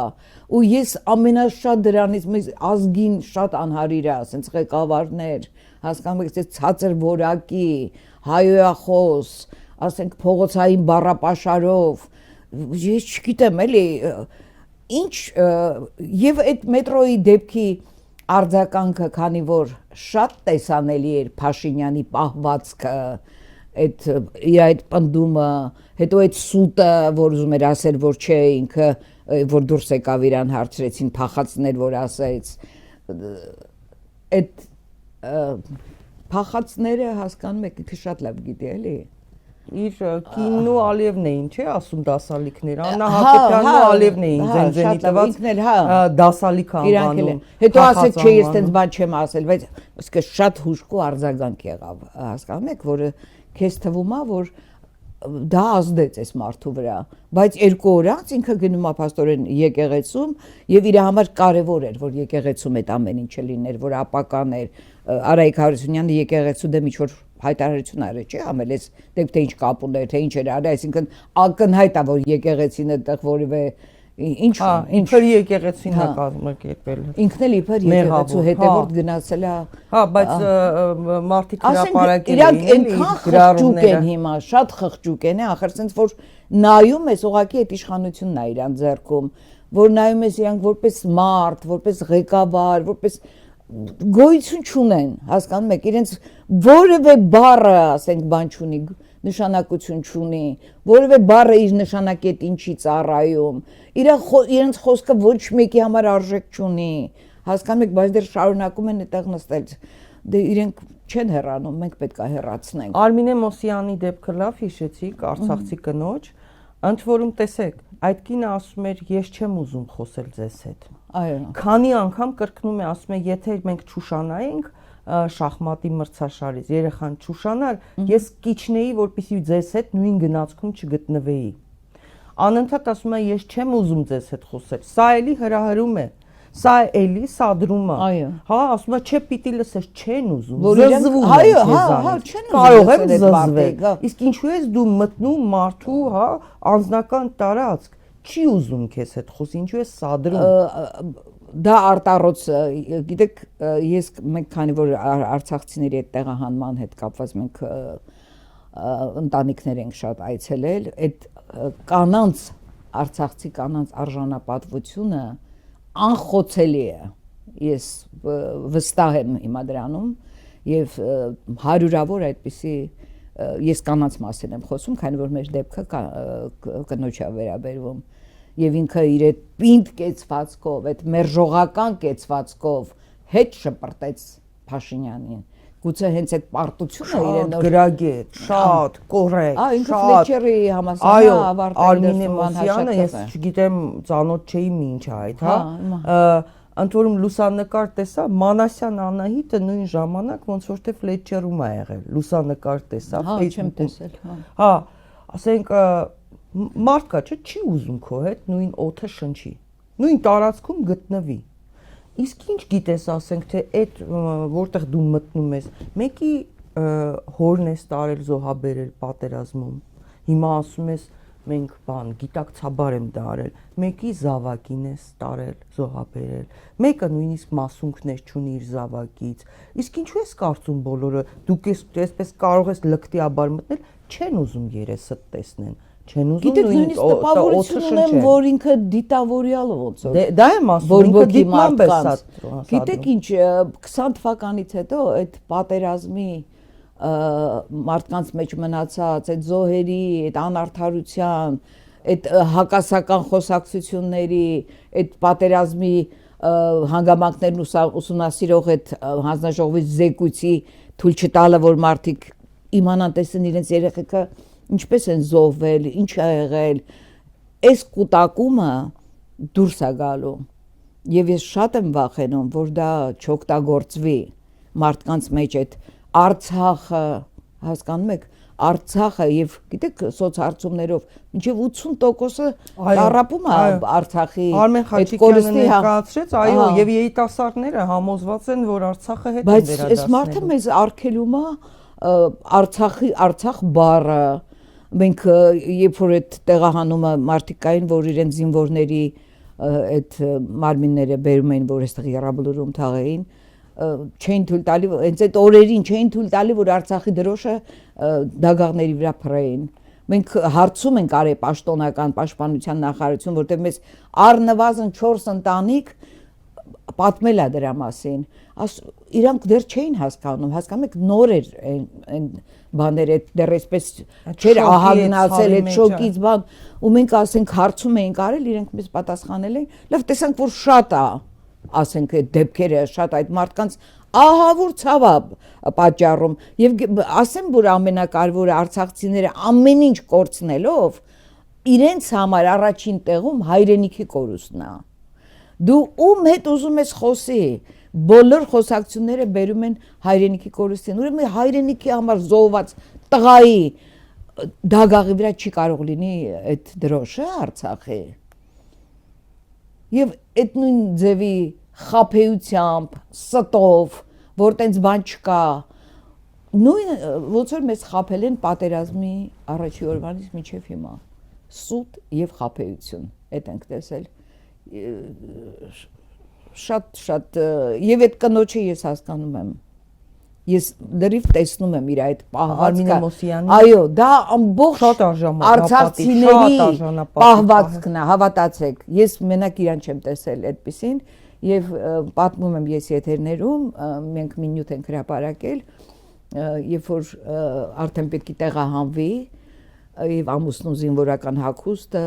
ու ես ամենաշատ դրանից մեզ ազգին շատ անհարիր է ասենց ղեկավարներ հասկանում եք այս ցածր որակի հայոյախոս ասենք փողոցային բառապաշարով ես չգիտեմ էլի ինչ եւ այդ մետրոյի դեպքի արձագանքը քանի որ շատ տեսանելի էր Փաշինյանի պահվածքը այդ իր այդ պնդումը հետո այդ սուտը որ ուզում էր ասել որ չէ ինքը որ դուրս եկավ իրան հարցրեցին փախածներ որ ասեց այդ փախածները հասկանում եք ինքը շատ լավ գիտի էլի իր կինն ու Ալիևն էին, չէ՞, ասում դասալիքներ։ Աննա Հակոբյանն ու Ալիևն էին Զենզենի տված դասալիք անվանում։ Հետո ասեց, չէ, ես տենց բան չեմ ասել, բայց իսկը շատ հուժկու արձագանք եղավ, հասկանում եք, որը քեզ թվում է, որ դա ազդեց այս մարդու վրա, բայց 2 օր անց ինքը գնում է փաստորեն եկեղեցում եւ իր համար կարեւոր էր, որ եկեղեցում այդ ամեն ինչը լիներ, որ ապականեր Արայիկ Հարությունյանը եկեղեցու դեմ ինչ որ հայտարարություն արել, չէ՞, ամենից դեպք թե ինչ կապ ուներ, թե ինչ էր արել, այսինքն ակնհայտ է, որ եկեղեցին այդտեղ որևէ ինչ ինքն եկեղեցին է կազմակերպել։ Ինքն էլ իբր եկեղեցու հետևորդ գնացել է։ Հա, բայց մարդիկ հրապարակել են, այնքան խղճուկ են հիմա, շատ խղճուկ են, ախր sense որ նայում ես ուղղակի այդ իշխանությունն է իրան ձեռքում, որ նայում ես իրանք որպես մարդ, որպես ղեկավար, որպես գոյություն չունեն, հասկանում եք, իրենց որևէ բառը, ասենք, բան չունի, նշանակություն չունի, որևէ բառը իր նշանակետին չի ծառայում, իրենց խոսքը ոչ մեկի համար արժեք չունի, հասկանում եք, բայց դեռ շարունակում են այդտեղ նստել, դե իրենք չեն հեռանում, մենք պետք է հեռացնենք։ Արմինե Մոսյանի դեպքը լավ հիշեցիք, արցախցի կնոջ, ընդ որում տեսեք, այդ կինը ասում էր, ես չեմ ուզում խոսել ձեզ հետ։ Այո։ Քանի անգամ կրկնում է, ասում է, եթե մենք չուշանայինք շախմատի մրցաշարից, երեխան չուշանար, ես կիչնեի, որպեսզի ձեզ հետ նույն գնացքում չգտնվեի։ Անընդհատ ասում է, ես չեմ ուզում ձեզ հետ խոսել։ Սա էլի հրահրում է։ Սա էլի սադրում է։ Հա, ասում է, չէ, պիտի լսես, չեն ուզում։ Զզվում են քեզանից։ Կարող եմ զզվել։ Իսկ ինչու ես դու մտնում մարդու, հա, անձնական տարածք, չի ուզում քեզ հետ խոսի, ինչու ես սադրում։ Դա արտառոց, գիտեք, մենք քանի որ արցախցիների այդ տեղահանման հետ կապված մենք ընտանիքներ ենք շատ այցելել, այդ կանանց արցախցի կանանց արժանապատվությունը անխոցելի է, ես վստահ եմ հիմա դրանում եւ հարյուրավոր այդպիսի ես կանանց մասին եմ խոսում, քանի որ մեր դեպքը կնոջա վերաբերվում եւ ինքը իր այդ պինդ կեցվածքով, այդ մերժողական կեցվածքով հետ շպրտեց Փաշինյանին։ Գուցե հենց այդ պարտությունը իրեն գրագետ, շատ կոռեկտ, ինքը Ֆլեչերի համալսարանը ավարտել Արմինե Մոսյանը, ես չգիտեմ, ծանոթ չէի մինչ այդ, հա։ Ընդ որում լուսանկար տեսա, Մանասյան Անահիտը նույն ժամանակ ոնց որ թե Ֆլեչերում է եղել, լուսանկար տեսա, չեմ տեսել, հա, ասենք մարդ կա, չի ուզում քո հետ նույն օդը շնչի։ նույն տարածքում գտնվի։ Իսկ ինչ գիտես, ասենք, թե այդ որտեղ դու մտնում ես, մեկի հորն ես տարել զոհաբերել պատերազմում։ Հիմա ասում ես մենք գիտակցաբար եմ դարել, մեկի զավակին ես տարել զոհաբերել, մեկը նույնիսկ մասունքներ չունի իր զավակից։ Իսկ ինչու ես կարծում բոլորը դուք այսպես կարող ես լկտիաբար մտնել, չեն ուզում երեսդ տեսնեն, չեն ուզում նույնիսկ տպավորություն ունեմ, որ ինքը դիտավորյալ ոնց որ։ Դա եմ ասում, ինքը դիտման պես։ Գիտեք ինչ, 20 թվականից հետո այդ պատերազմի մարդկանց մեջ մնացած այդ զոհերի, այդ անարդարության, այդ հակասական խոսակցությունների, այդ պատերազմի հանգամանքներն ուսումնասիրող այդ հանձնաժողովի զեկույցի թույլ չտալը, որ մարդիկ իմանան տեսնեն իրենց երեխեքը ինչպես են զոհվել, ինչ է եղել, այս կուտակումը դուրս է գալու եւ ես շատ եմ վախենում, որ դա չօգտագործվի մարդկանց մեջ այդ Արցախը, հասկանում եք, Արցախը եւ գիտեք սոցհարցումներով մինչեւ 80% տարապում է Արցախի Արմեն Խաչիկյանը ներկայացրեց, այո, եւ երիտասարդները համոզված են, որ Արցախը հետ են վերադասնելու։ Բայց այս մարդը մեզ արգելում է Արցախ բառը, մենք երբ որ այդ տեղահանումը մարդիկ կային, որ իրենց զինվորների այդ մարմինները բերում էին, որ այստեղ երաբլուրում թաղեին, չէին թույլ տալի, հենց այդ օրերին չէին թույլ տալի, որ Արցախի դրոշը դագաղների վրա փռեին։ Մենք հարցում ենք արել պաշտոնական պաշտպանության նախարարություն, որտեղ մեզ առնվազն 4 ընտանիք պատմել է դրա մասին, իրանք դեռ չէին հասկանում եք նոր էր այն բաները դեռ այսպես չէր ահագնացել այդ շոկից բան ու մենք ասենք հարցում էինք արել իրենք մեզ պատասխանել էին լավ տեսանք որ շատ է ասենք այդ դեպքերը շատ այդ մարդկանց ահավոր ցավ է պատճառում եւ ասեմ որ ամենակարևորը արցախցիները ամեն ինչ կորցնելով իրենց համար առաջին տեղում հայրենիքի կորուստն է դու ում հետ ուզում ես խոսի բոլոր խոսակցությունները բերում են հայրենիքի կորուստին ուրեմն հայրենիքի համար զոհված տղայի դագաղի վրա չի կարող լինի այդ դրոշը Արցախի եւ այդ նույն ձևի խափեությամբ ստով որ տենց բան չկա նույն ոնց որ մեզ խափել են պատերազմի առաջի օրվանից մինչեւ հիմա սուտ եւ խափեություն այդ ենք տեսել շատ եւ այդ կնոջը ես հասկանում եմ ես դրիվ տեսնում եմ իր այդ պահվածքը այո դա ամբողջ արցախցիների պահվածքն է հավատացեք ես մենակ իրան չեմ տեսել այդպեսին եւ պատմում եմ ես եթերներում մենք մի նյութ ենք հրապարակել երբ որ արդեն պետք է տեղահանվի եւ ամուսնու զինվորական հագուստը,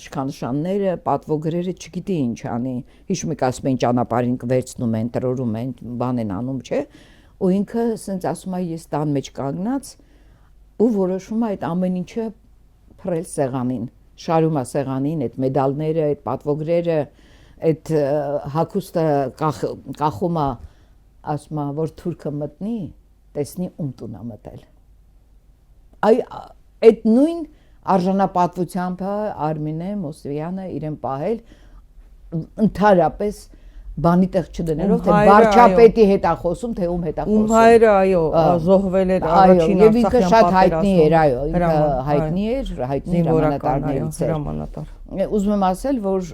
շքանշանները, պատվոգրերը չգիտի ինչ անի։ Հիշում եք ասում են ճանապարհին կվերցնում են, տրորում են, բան են անում, չէ՞։ Ու ինքը ասենց ասում է ես տան մեջ կանգնած ու որոշում է այդ ամեն ինչը փռել սեղանին։ Շարում է սեղանին այդ մեդալները, այդ պատվոգրերը, այդ հագուստը կախում է, ասում է որ թուրքը մտնի, տեսնի ում տուն է մտել։ Այդ նույն արժանապատվությամբ Արմինե Մոսեյանը իրեն պահել ընդհանրապես բանի տեղ չդնելով թե վարչապետի հետ է խոսում թե ում հետ է խոսում ում հայրը այո զոհվել էր առաջին Արցախյան պատերազմում եւ ինքը շատ հայտնի էր այո ինքը հայտնի հրամանատարներից էր ուզում եմ ասել որ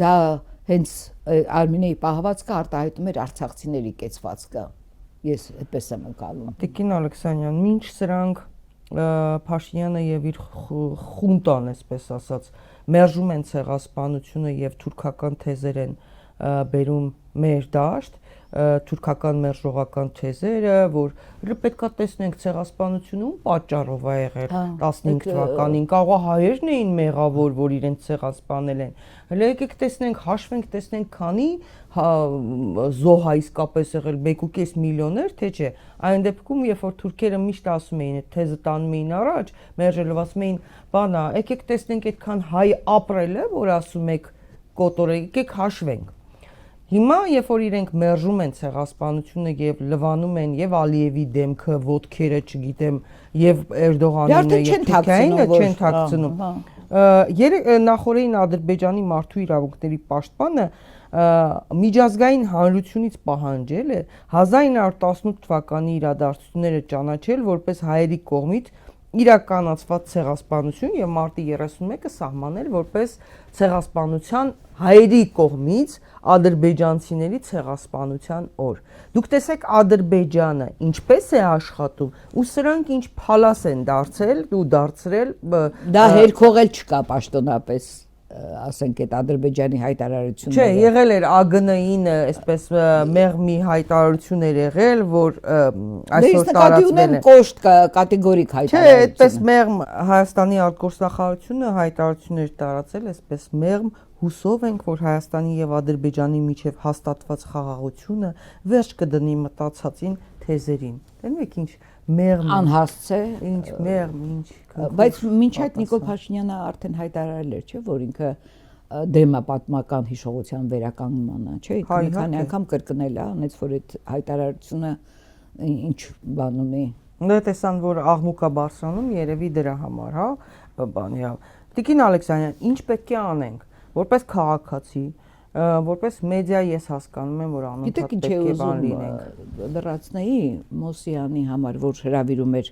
դա հենց Արմինեի պահվածքը արտահայտում էր արցախցիների կեցվածքը ես այդպես եմ ընկալում Տիկին Ալեքսանյան ինչ սրանք Փաշինյանը եւ իր խունտան, այսպես ասած, մերժում են ցեղասպանությունը եւ թուրքական թեզեր են բերում մեր դաշտ, թուրքական մերժողական թեզերը, որ պետքա տեսնենք ցեղասպանությունը ում պատճառով է եղել 15 թվականին, կարող է հայերն էին մեղավոր, որ իրենց ցեղասպանել են։ Հələ եկեք տեսնենք, հաշվենք, տեսնենք քանի զոհ է իսկապես եղել 1.5 միլիոներ, թե չէ։ Այն դեպքում, երբ որ թուրքերը միշտ ասում էին, այդ թեզը տանում էին առաջ, մերժելով ասում էին, բանա, եկեք տեսնենք այդքան հայ ապրել է, որ ասում եք կոտորը, եկեք հաշվենք։ Հիմա, երբ որ իրենք մերժում են ցեղասպանությունը եւ լվանում են եւ Ալիևի դեմքը, ոտքերը, չգիտեմ, եւ Էրդողանինը եւ Թուրքիայինը չեն թաքցնում։ Նախորդին Ադրբեջանի մարդու իրավունքների պաշտպանը միջազգային հանրությունից պահանջել է 1918 թվականի իրադարձությունները ճանաչել որպես հայերի կողմից իրականացված ցեղասպանություն եւ մարտի 31-ը սահմանել որպես ցեղասպանության հայերի կողմից ադրբեջանցիների ցեղասպանության օր։ Դուք տեսեք Ադրբեջանը ինչպես է աշխատում ու սրանք ինչ փալաս են դարձել ու դարձրել դա հերքողել չկա պաշտոնապես ասենք այդ Ադրբեջանի հայտարարությունները։ Չէ, եղել էր ԱԳՆ-ին, այսպես մեղմի հայտարարություն էր եղել, որ այսօր տարածվել է։ Կոշտ կատեգորիկ հայտարարություն։ Չէ, այդպես մեղմ Հայաստանի արտգործնախարարությունը հայտարարություն էր տարածել, այսպես մեղմ հուսով ենք, որ Հայաստանի եւ Ադրբեջանի միջև հաստատված խաղաղությունը վերջ կդնի մտածածին թեզերին։ Դեռ մեկ ինչ մեղմ անհասց է, ինչ մեղմ, ինչ։ Բայց մինչ այդ Նիկոլ Փաշինյանը արդեն հայտարարել էր, չէ, որ ինքը դեմ է պատմական հիշողության վերականգնմանը, չէ, մի քանի անգամ կրկնել է, այնց որ այդ հայտարարությունը ինչ բան ունի։ Դա տեսան, որ աղմուկա բարձրանում, երևի դրա համար, հա, բանի, հա։ Տիկին Ալեքսանյան, ինչ պետք է անենք, որպես քաղաքացի, որպես մեդիա ես հասկանում եմ, որ անընդհատ պետք է բան լինենք։ Լրացնեի Մոսյանի համար, որ հրավիրում էր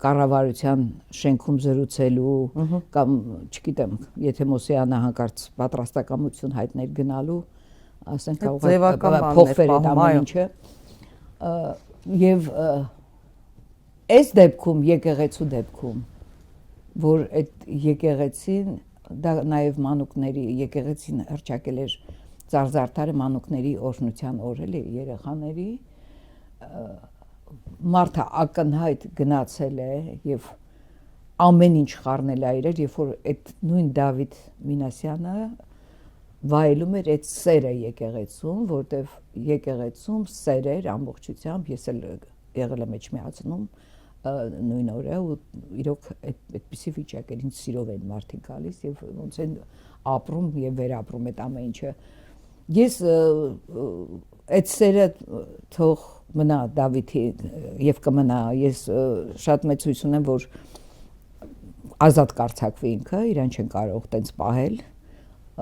կառավարության շենքում զրուցելու կամ չգիտեմ, եթե Մոսյանը հանկարծ պատրաստակամություն հայտներ գնալու, ասենք կարող է փոխվել այդ ամեն ինչը։ Եվ այս դեպքում եկեղեցու դեպքում, որ այդ եկեղեցին դա նաև մանուկների եկեղեցին հռչակել էր Ծարզարդարը մանուկների օրհնության օր էլի երեխաների մարդը ակնհայտ գնացել է եւ ամեն ինչ խառնել է իրեր, երբ որ այդ նույն Դավիթ Մինասյանը վայելում էր այդ սերը եկեղեցում, որտեվ եկեղեցում սեր էր ամբողջությամբ, ես էլ եղել եմ մեջմիացնում նույն օրը ու իրոք այդպիսի վիճակ էր, ինձ սիրով են մարդիկ գալիս եւ ոնց են ապրում եւ վերապրում այդ ամեն ինչը։ Ես այդ սերը թող մնա Դավիթի եւ կմնա, ես շատ մեծ հույս ունեմ, որ ազատ կարձակվի ինքը, իրան չեն կարող տենց պահել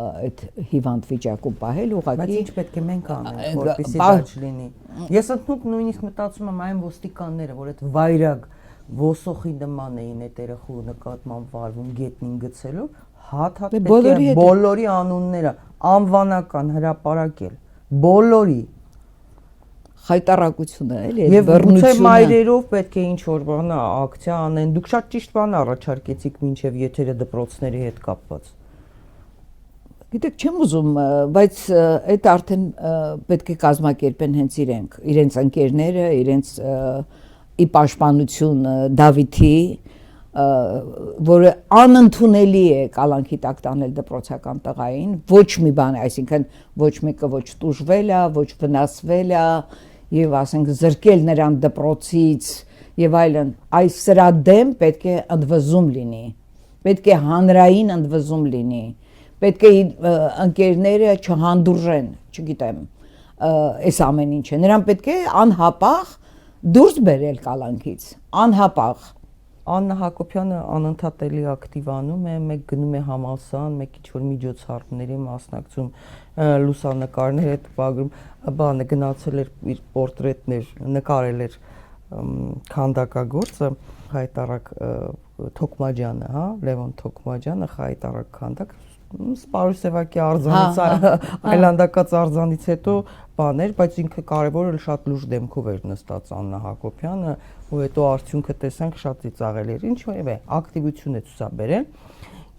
այդ հիվանդ վիճակում պահել ուղղակի։ Բայց ինչ պետք է մենք անենք, որպեսզի դա չլինի։ Ես ընդհանուր նույնիսկ մտածում եմ այն ոստիկանները, որ այդ վայրագ ոսոխի նման էին այդ երեխու նկատմամբ վարվում գետնին գցելով, հատ պետք է բոլորի անունները անվանական հրապարակել, բոլորի խայտարակությունը էլի, եւ բռնությունը մայրերով պետք է ինչ որ բան ակցիա անեն։ Դուք շատ ճիշտ բան առաջարկեցիք մինչեւ եթերը դպրոցների հետ կապված։ Գիտեք, չեմ ուզում, բայց այդ արդեն պետք է կազմակերպեն հենց իրենց ընկերները, իրենց ի պաշտպանություն Դավիթի, որը անընդունելի է կալանքի տակ տանել դպրոցական տղային, ոչ մի բան, այսինքն ոչ մեկը ոչ տուժվել է, ոչ վնասվել է, եւ ասենք զրկել նրան դպրոցից եւ այլն, այս սրա դեմ պետք է ընդվզում լինի, պետք է հանրային ընդվզում լինի, պետք է ընկերները չհանդուրժեն, չգիտեմ, այս ամեն ինչը, նրան պետք է անհապաղ դուրս բերել կալանքից, անհապաղ։ Աննա Հակոբյանը անընդհատ էլի ակտիվանում է, մեկ գնում է համալսարան, մեկ ինչ-որ միջոցառումների մասնակցում, լուսանկարներ է տպագրում, բանը գնացել էր իր պորտրետներ, նկարել էր քանդակագործը Հայտարակ Թոքմաջյանը, հա, Լևոն Թոքմաջյանը, Հայտարակ քանդակ, Սպարուսևակի արձանից այլանդակած արձանից հետո բաներ, բայց ինքը կարևորը շատ լուրջ դեմքով էր նստած Աննա Հակոբյանը, ու հետո արդյունքը տեսանք շատ ծիծաղելի էր, ինչու՞ է ակտիվություն է ցուսաբերել։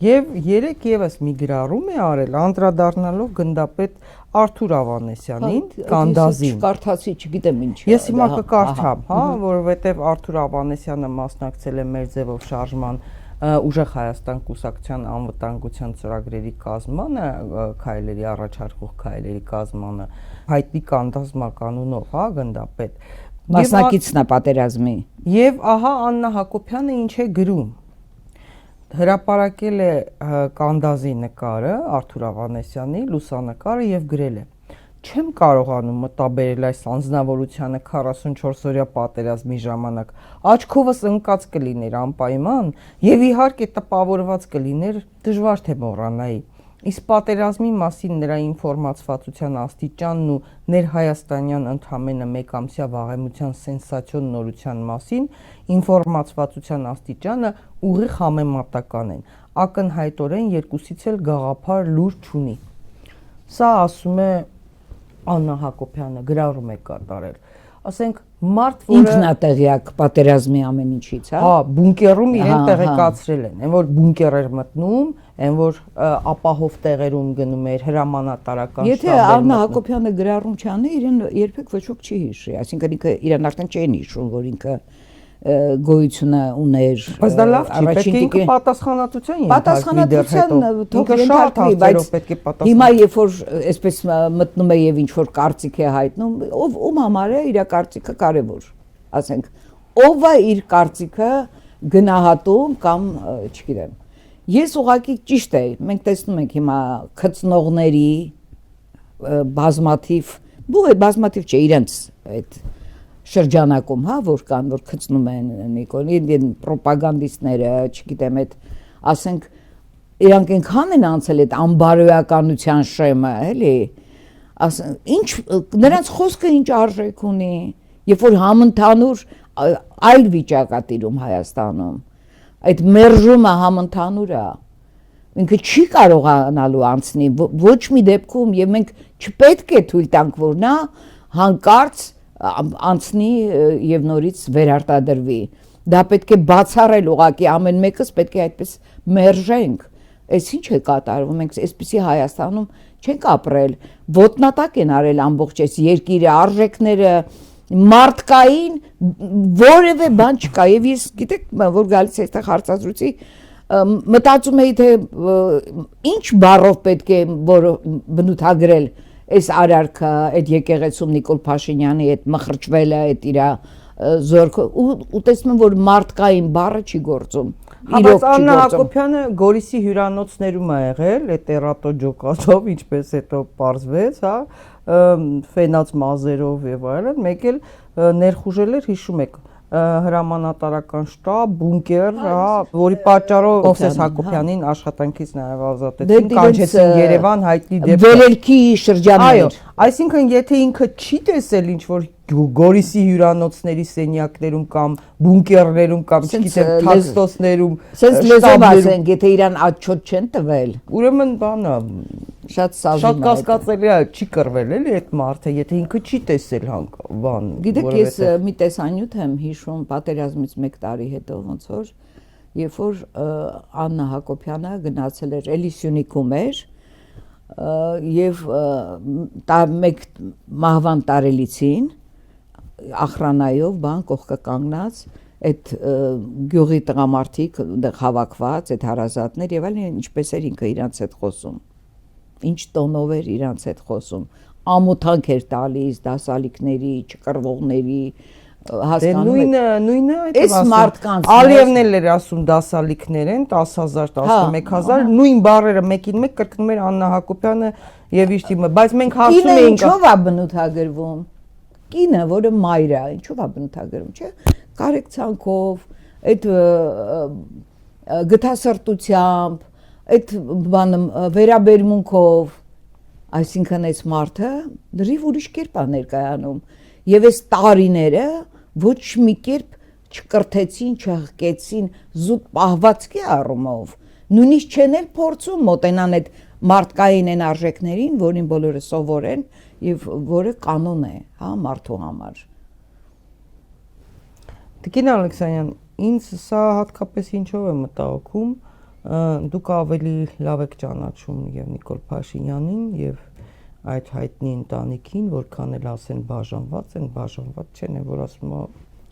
Եվ երեք եւս մի գրառում է արել անդրադառնալով գնդապետ Արթուր Ավանեսյանին, Կանդազին։ Չկարդացի, չգիտեմ ինչ։ Ես հիմա կկարդամ, հա, որովհետեւ Արթուր Ավանեսյանը մասնակցել է մեր ձևով շարժման Ուժեղ Հայաստան կուսակցության անվտանգության ծրագրերի կազմանը, քայլերի առաջարկող քայլերի կազմանը, հայտնի Կանդազ մականունով, հա, գնդապետ։ Մասնակիցն է պատերազմի։ Եվ ահա Աննա Հակոբյանը ինչ է գրում։ Հրապարակել է Կանդազի նկարը, Արթուր Ավանեսյանի լուսանկարը եւ գրել է. չեմ կարողանում մտաբերել այս անձնավորությանը 44-օրյա պատերազմի ժամանակ։ Աչքովս ընկած կլիներ անպայման եւ իհարկե տպավորված կլիներ, դժվար թե մոռանայի։ Իսկ պատերազմի մասին նրա ինֆորմացվածության աստիճանն ու ներհայաստանյան ընդամենը մեկամսյա վաղեմության սենսացիոն նորության մասին ինֆորմացվածության աստիճանը ուղիղ համեմատական են։ Ակնհայտորեն երկուսից էլ գաղափար լուր չունի։ Սա ասում է Աննա Հակոբյանը, գրառում է կատարել։ Ասենք մարդ, որը ինքնատեղյակ պատերազմի ամեն ինչից, հա։ Հա, բունկերում իրեն տեղեկացրել են, այն որ բունկեր էր մտնում, այն որ ապահով տեղերում գնում էր, հրամանատարական շտաբեր։ Եթե Աննա Հակոբյանը գրառում չանի, իրեն երբեք ոչ ոք չի հիշի, այսինքն ինքը իրեն արդեն չեն հիշում, որ ինքը գոյությունը ուներ։ Բայց դա լավ չի, պետք է ինքը պատասխանատվության թող ենթարկվի, բայց հիմա երբ որ այսպես մտնում է եւ ինչ որ կարծիք է հայտնում, ում համար է իր կարծիքը կարեւոր, ասենք, ով է իր կարծիքը գնահատում կամ չգիտեմ։ Ես ուղղակի ճիշտ է, մենք տեսնում ենք հիմա քծնողների բազմաթիվ չէ, իրենց այդ շրջանակում, հա, որ կան, որ քծնում են Նիկոլին, պրոպագանդիստները, չգիտեմ, այդ ասենք իրանք այնքան են անցել այդ անբարոյականության շեմը, էլի, ասենք, ինչ նրանց խոսքը ինչ արժեք ունի, երբ որ համընդհանուր այլ վիճակ է տիրում Հայաստանում, այդ մերժումը համընդհանուր է, ինքը չի կարողանալու անցնի ոչ մի դեպքում եւ մենք չպետք է թույլ տանք, որ նա հանկարծ անցնի եւ նորից վերարտադրվի։ Դա պետք է բացառել ուղղակի ամեն մեկս պետք է այդպես մերժենք։ Այս ինչ է կատարվում, մենք այսպեսի Հայաստանում չենք ապրել, ոտնատակ են արել ամբողջ այս երկիրը, արժեքները, մարդկային որևէ բան չկա եւ ես գիտեք որ գալիս է այստեղ հարցազրույցի մտածում էի թե ինչ բառով պետք է որ բնութագրել այս արարքը, այդ եկեղեցում Նիկոլ Փաշինյանի այդ մխրճվելը, այդ իր զորքը ու տեսնում որ մարդկային բառը չի գործում։ Բայց Աննա Հակոբյանը Գորիսի հյուրանոցներում է եղել, այդ տերատո ջոկատով, ինչպես հետո պարզվեց, հա, ֆենած մազերով եւ այլն, մեկ էլ ներխուժել էր, հիշում եք, հրամանատարական շտաբ, բունկեր, հա, որի պատճառով Մովսես Հակոբյանին աշխատանքից նաև ազատեցին, կանչեցին Երևան, հայտնի դեպք։ Վերելքի շրջաններ։ Այո, այսինքն եթե ինքը չի տեսել ինչ որ Գորիսի հյուրանոցների սենյակներում կամ բունկերներում կամ չգիտեմ թաքստոսներում, sense լեզով ասենք, եթե իրան աչոտ չեն տվել, ուրեմն բանա շատ սազում է։ Շատ կասկածելի է, չի կռվել էլի այդ մարդը, եթե ինքը չի տեսել բան։ Գիտեք, ես մի տեսանյութ եմ հիշում պատերազմից 1 տարի հետո ոնց որ երբ որ Աննա Հակոբյանը գնացել էր Էլիսյունիքում էր եւ մեկ մահվան տարելիցին ախրանայով բան կողքը կանգնած այդ գյուղի տղամարդիկ հավաքված այդ հարազատներ եւ այլն ինչպես էր ինքը իրանց հետ խոսում ինչ տոնով էր իրանց հետ խոսում ամոթանք էր տալիս դասալիկների չկռվողների հասկանում նույնը այս մարդկանց Ալիևն էլ էր ասում դասալիկներ են 10000 11000 նույն բառերը մեկին մեկ կրկնում էր Աննա Հակոբյանը եւ իր թիմը բայց մենք հարցում էինք ինչով է բնութագրվում կինը, որը մայր է, ինչով է բնութագրում, չէ՞, կարեկցանքով, այդ գթասրտությամբ, այդ բանը վերաբերմունքով, այսինքն այս մարդը լրիվ ուրիշ կերպ է ներկայանում, եւ այս տարիները ոչ մի կերպ չկրթեցին, չհղկեցին զուտ պահվածքի առումով, նույնիսկ չեն էլ փորձում մոտենան այդ մարդկային են արժեքներին, որին բոլորը սովոր են եւ որը կանոն է, հա, մարդու համար։ Տիկին Ալեքսանյան, ինձ սա հատկապես ինչով է մտահոգում, դուք ավելի լավ եք ճանաչում եւ Նիկոլ Փաշինյանին եւ այդ հայտնի ընտանիքին, որքան էլ ասեն բաժանված են, բաժանված չեն, որ ասում է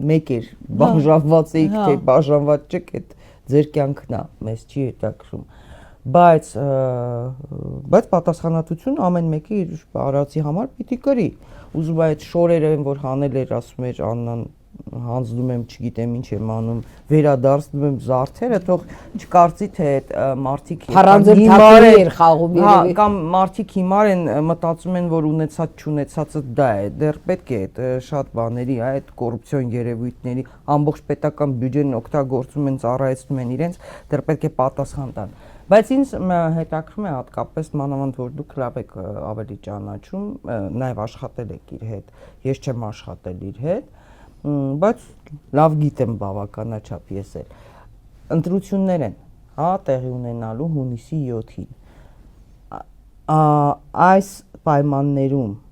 մեկ էր, բաժանված էիք թե բաժանված չեք, այդ ձեր կյանքն է, մեզ չի հետաքրում։ Բայց պատասխանատվություն ամեն մեկի իր արածի համար պիտի կրի։ Ուզում է այդ շորերը, որ հանել էր, ասում էր Աննան հանձնում եմ, չգիտեմ ինչ եմ անում, վերադարձնում եմ զարդերը, թող չկարծի թե այդ մարդիկ Փառանձր թափեր խաղում երևի։ կամ մարդիկ հիմար են մտածում են, որ ունեցած չունեցածը դա է, դեռ պետք է այդ շատ բաների, այդ կոռուպցիոն երևույթների ամբողջ պետական բյուջեն օգտագործում են, ծառայեցնում են իրենց, դեռ պետք է պատասխան տան։ Բայց ինձ հետաքրքրում է հատկապես մանավանդ որ դուք լավ եք ավելի ճանաչում, նաև աշխատել եք իր հետ, ես չեմ աշխատել իր հետ, բայց լավ գիտեմ բավականաչափ ես էլ։ Ընտրություններ են, հա, տեղի ունենալու հունիսի 7-ին։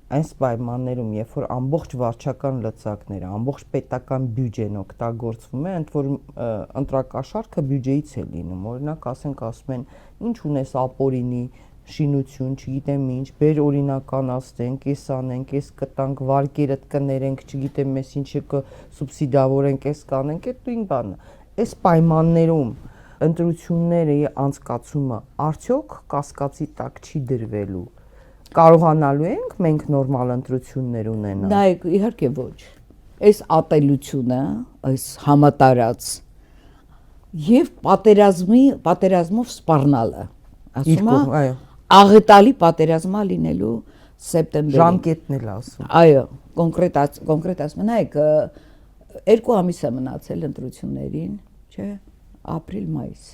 Այս պայմաններում, երբ որ ամբողջ վարչական լծակները, ամբողջ պետական բյուջեն օգտագործվում է, ընդ որում ընտրակաշառքը բյուջեից է լինում, օրինակ ասենք ասում են, ինչ ունես ապօրինի, շինություն, չգիտեմ ինչ, բեր օրինականացնենք, էս անենք, էս կտանք, վարկերդ կներենք, չգիտեմ ես ինչը կսուբսիդավորենք, էս կանենք, այդ նույն բանը։ Այս պայմաններում ընտրությունների անցկացումը արդյոք կասկածի տակ չի դրվելու։ Կարողանալու ենք մենք նորմալ ընտրություններ ունենալ։ Նայեք, իհարկե ոչ։ Այս ատելությունը, այս համատարած եւ պատերազմով սպառնալը, ասում եմ, այո, աղետալի պատերազմա լինելու սեպտեմբերին։ Ժամկետն էլ ասում։ Այո, կոնկրետ ասում եմ, նայեք, 2 ամիս է մնացել ընտրություններին, չէ՞, ապրիլ-մայիս։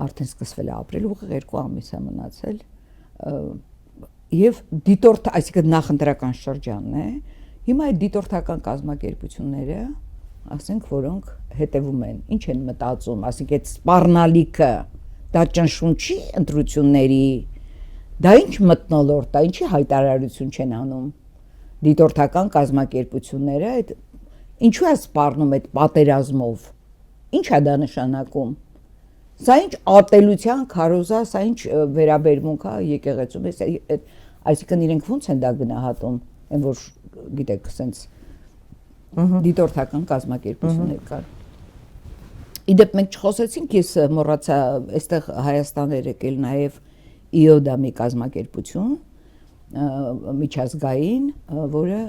Արդեն սկսվել է ապրիլ, ուղիղ 2 ամիս է մնացել։ Եվ դիտորդ, այսինքն նախընտրական շրջանն է, հիմա այդ դիտորդական կազմակերպությունները, ասենք, որոնք հետևում են, ինչ են մտածում, ասենք այդ սպառնալիքը, դա ճնշում չի ընտրությունների, դա ինչ մթնոլորտ, դա ինչի հայտարարություն չեն անում, դիտորդական կազմակերպությունները, այդ ինչու է սպառնում այդ պատերազմով, ինչ է դա նշանակում, սա ինչ ատելության քարոզա, սա ինչ վերաբերմունք է եկեղեցում, այսինքն իրենք ոնց են դա գնահատում, այն որ գիտեք, սենց դիտորդական կազմակերպություններ կար։ Իդեպ մենք չխոսեցինք, ես մոռացա, այստեղ Հայաստան էր եկել նաև իոդամի կազմակերպություն, միջազգային, որը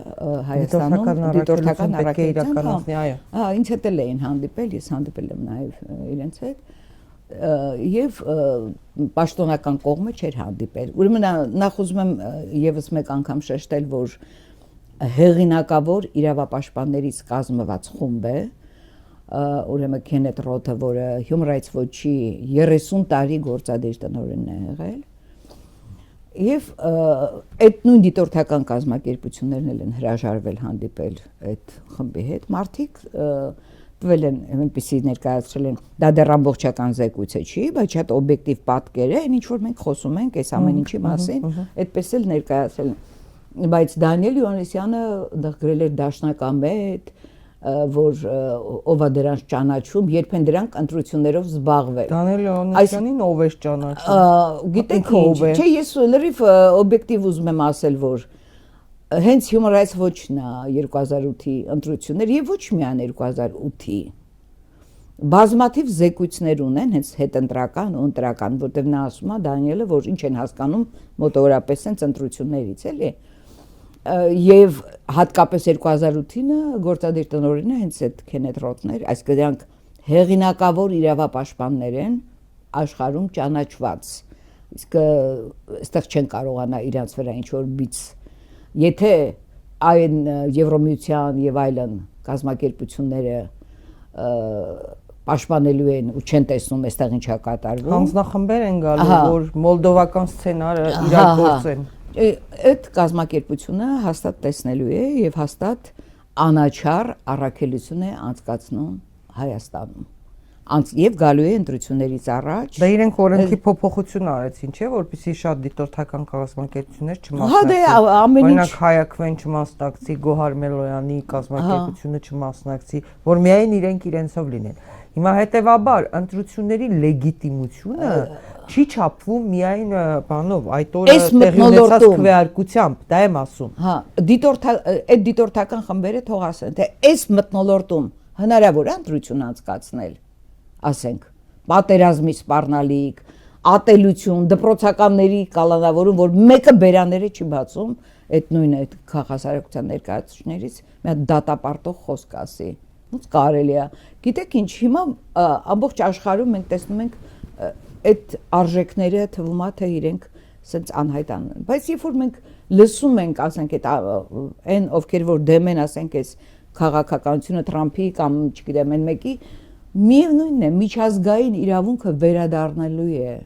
Հայաստանում դիտորդական առաքելության, այո, ինձ հետ էլ էին հանդիպել, ես հանդիպել եմ նաև իրենց հետ, եւ պաշտոնական կողմը չէր հանդիպել։ Ուրեմն նախ ուզում եմ եւս մեկ անգամ շեշտել, որ հեղինակավոր իրավապաշտպաններից կազմված խումբ է, ուրեմն Քենեթ Ռոթը, որը Human Rights Watch-ի 30 տարի գործադիր տնօրենն է եղել, եւ այդ նույն դիտորդական կազմակերպություններն են հրաժարվել հանդիպել այդ խմբի հետ, մարդիկ տվել են այնպեսի ներկայացրել են, դա դեռ ամբողջական զեկույցը չի, բայց շատ օբյեկտիվ պատկեր է, ինչ որ մենք խոսում ենք այս ամեն ինչի մասին, այդպես էլ ներկայացրել են։ Բայց Դանիել Հովհաննիսյանը դա գրել էր դաշնակամետ, որ ով է դրանց ճանաչում, երբ են դրանք ընտրություններով զբաղվել։ Դանիել Հովհաննիսյանին ով է ճանաչում։ Գիտեք ինչ, չէ, ես լրիվ օբյեկտիվ ուզում եմ ասել, որ հենց Human Rights Watch-ն է 2008-ի ընտրություններ եւ ոչ միայն 2008-ի բազմաթիվ զեկույցներ ունեն հենց հետընտրական ու ընտրական, որտեղ նա ասում է Դանիելը, որ ինչ են հասկանում մոտավորապես հենց ընտրություններից, էլի։ Եվ հատկապես 2008-ը գործադիր տնօրենը հենց այդ Քենեթ Ռոթն էր, այսինքն դրանք հեղինակավոր իրավապաշտպաններ են աշխարհում ճանաչված։ Իսկ այստեղ չեն կարողանա իրանց վրա ինչ որ բիծ Եթե այն Եվրոմիության եւ այլն կազմակերպությունները պաշտպանելու են ու չեն տեսնում այստեղ ինչա կատարվում, հանձնախմբեր են գալու, որ մոլդովական սցենարը իրագործեն։ Այդ կազմակերպությունը հաստատ տեսնելու է եւ հաստատ անաչառ առաքելություն է անցկացնում Հայաստանում։ Եվ գալու է ընտրություններից առաջ։ Դա իրենք օրենքի փոփոխություն արեցին, չէ՞, որպեսզի շատ դիտորդական կազմակերպություններ չմասնակցեն։ Հա, դե ամեն ինչ։ Օրինակ Հայակվեն չմասնակցի, Գոհար Մելոյանի կազմակերպությունը չմասնակցի, որ միայն իրենցով լինեն։ Հիմա հետեւաբար ընտրությունների լեգիտիմությունը չի չափվում միայն բանով, այդ օրը տեղի ունեցած քվեարկությամբ, դա եմ ասում։ Հա, այդ դիտորդական խմբերը թող ասեն, թե այս մթնոլորտում հնարավոր է ընտրություն անցկացնել, ասենք, պատերազմի սպառնալիք, ատելություն, դպրոցականների կալանավորում, որ մեկը բերաները չի բացում, այդ նույն այդ քաղաքասարակության ներկայացուցիչներից մի հատ դատապարտող խոսք ասի։ Ոնց կարելի է։ Գիտեք ինչ, հիմա ամբողջ աշխարհում մենք տեսնում ենք այդ արժեքները թվում է թե իրենք սենց անհայտ են։ Բայց երբ որ մենք լսում ենք, ասենք այդ այն ովքեր որ դեմ են, ասենք այս քաղաքականությունը Թրամփի կամ չգիտեմ այն մեկի, միևնույնն է, միջազգային իրավունքը վերադառնալու է։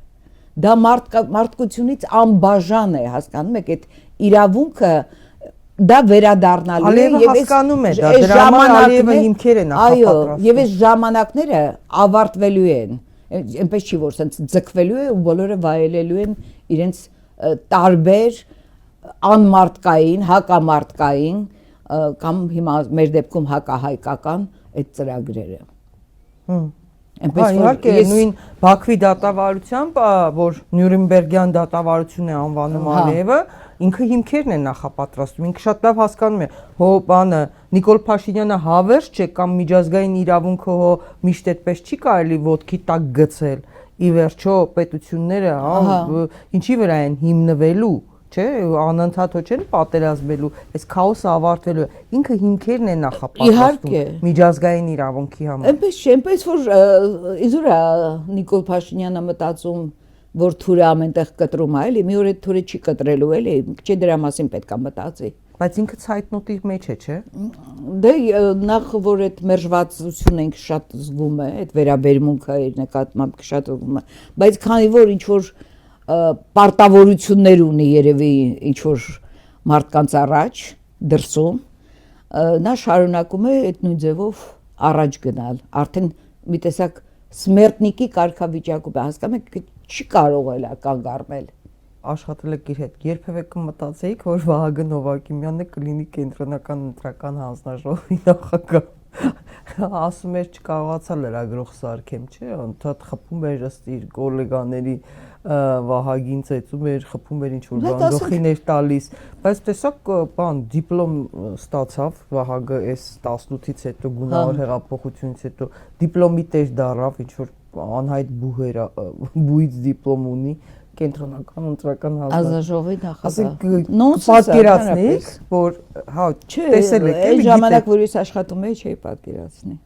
Դա մարդկությունից անբաժան է, հասկանում եք, այդ իրավունքը դա վերադառնալու է եւ հասկանում է դա, դրա համար Ալիևը հիմքեր է նախապատրաստում։ Այո, եւ այս ժամանակները ավարտվելու են, այնպես չի որ սենց ձգվելու է ու բոլորը վայելելու են իրենց տարբեր անմարտկային, հակամարտկային կամ հիմա մեր դեպքում հակահայկական այդ ծրագրերը։ Այնպես իհարկե նույն Բաքվի դատավարությամբ, որ Նյուրնբերգյան դատավարություն է անվանում Ալիևը, ինքը հիմքերն է նախապատրաստում, ինքը շատ լավ հասկանում է, հո բանը Նիկոլ Փաշինյանը հավերժ չէ կամ միջազգային իրավունքը հո միշտ այդպես չի կարելի ոտքի տակ գցել, ի վերջո պետությունները ինչի վրա են հիմնվելու, չէ, անընդհատ ոչ են պատերազմելու, այս քաոսը ավարտվելու է, ինքը հիմքերն է նախապատրաստում միջազգային իրավունքի համար։ Այնպես չէ, այնպես որ իզուր Նիկոլ Փաշինյանը մտածում, որ թուրը ամենտեղ կտրում է, էլի, մի օր այդ թուրը չի կտրելու, էլի, չէ դրա մասին պետք է մտածի։ Բայց ինքը ցայտնոտի մեջ է, չէ։ Դե նախ որ այդ մերժվածությունը ինքը շատ զգում է, այդ վերաբերմունքը իր նկատմամբ շատ զգում է, բայց քանի որ ինչ որ պարտավորություններ ունի երևի ինչ որ մարդկանց առաջ դրսում, նա շարունակում է այդ նույն ձևով առաջ գնալ, արդեն մի տեսակ սմերտնիկի կարգավիճակում է, հասկանում եք, չի կարող էլ կանգ առնել։ Աշխատել եք իր հետ, երբևէ կմտածեիք, որ Վահագն Հովակիմյանը կլինի կենտրոնական ընտրական հանձնաժողովի նախագահ։ Ասում էր չկարողացա լրագրող սարքեմ, չէ, ընդհանուր խփում էր ըստ իր գոլեգաների Վահագին ծեծում էր, խփում էր ինչ-որ բան, գլխին էր տալիս, բայց տեսակ բան դիպլոմ ստացավ Վահագը այս 18-ից հետո գունավոր հեղափոխությունից հետո դիպլոմի տեր դառավ, ինչ-որ անհայտ բույց դիպլոմ ունի, կենտրոնական ընտրական հանձնաժողովի նախագահ։ Պատկերացնեք, որ հա, տեսել եք, այդ ժամանակ որ ես աշխատում էի, չէի պատկերացնի։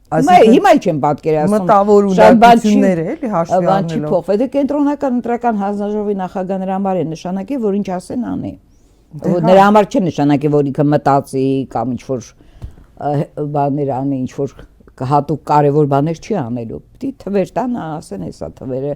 Հիմա չեմ պատկերացնում։ Մտավոր ունակություններ էլի հաշվի առնելով։ Բան չի փոխվել, դե կենտրոնական ընտրական հանձնաժողովի նախագահ նրա համար է նշանակի, որ ինչ ասեն անի։ Նրա համար չէ նշանակի, որ ինքը մտածի կամ ինչ որ բաներ անի, ինչ որ հատուկ կարևոր բաներ չի անելու։ Պիտի թվեր տան, ասեն հեսա թվերը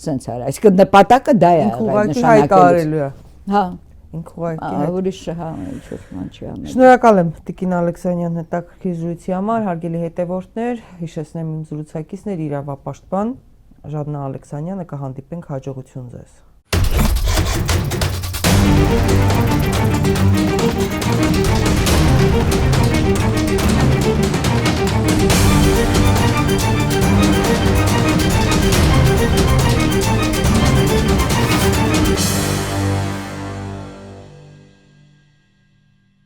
սենց արա, այսինքն նպատակը դա է նշանակելու։ Հա, ինքը ուղղակի ուրիշ հա, ինչ-որ բան չի անել։ Շնորհակալ եմ Տիկին Ալեքսանյան հետաքրքիր զրույցի համար, հարգելի հետևորդներ, հիշեցնեմ իմ զրուցակիցներ իրավապաշտպան Ժաննա Ալեքսանյանը, կհանդիպենք հաջողություն ձեզ։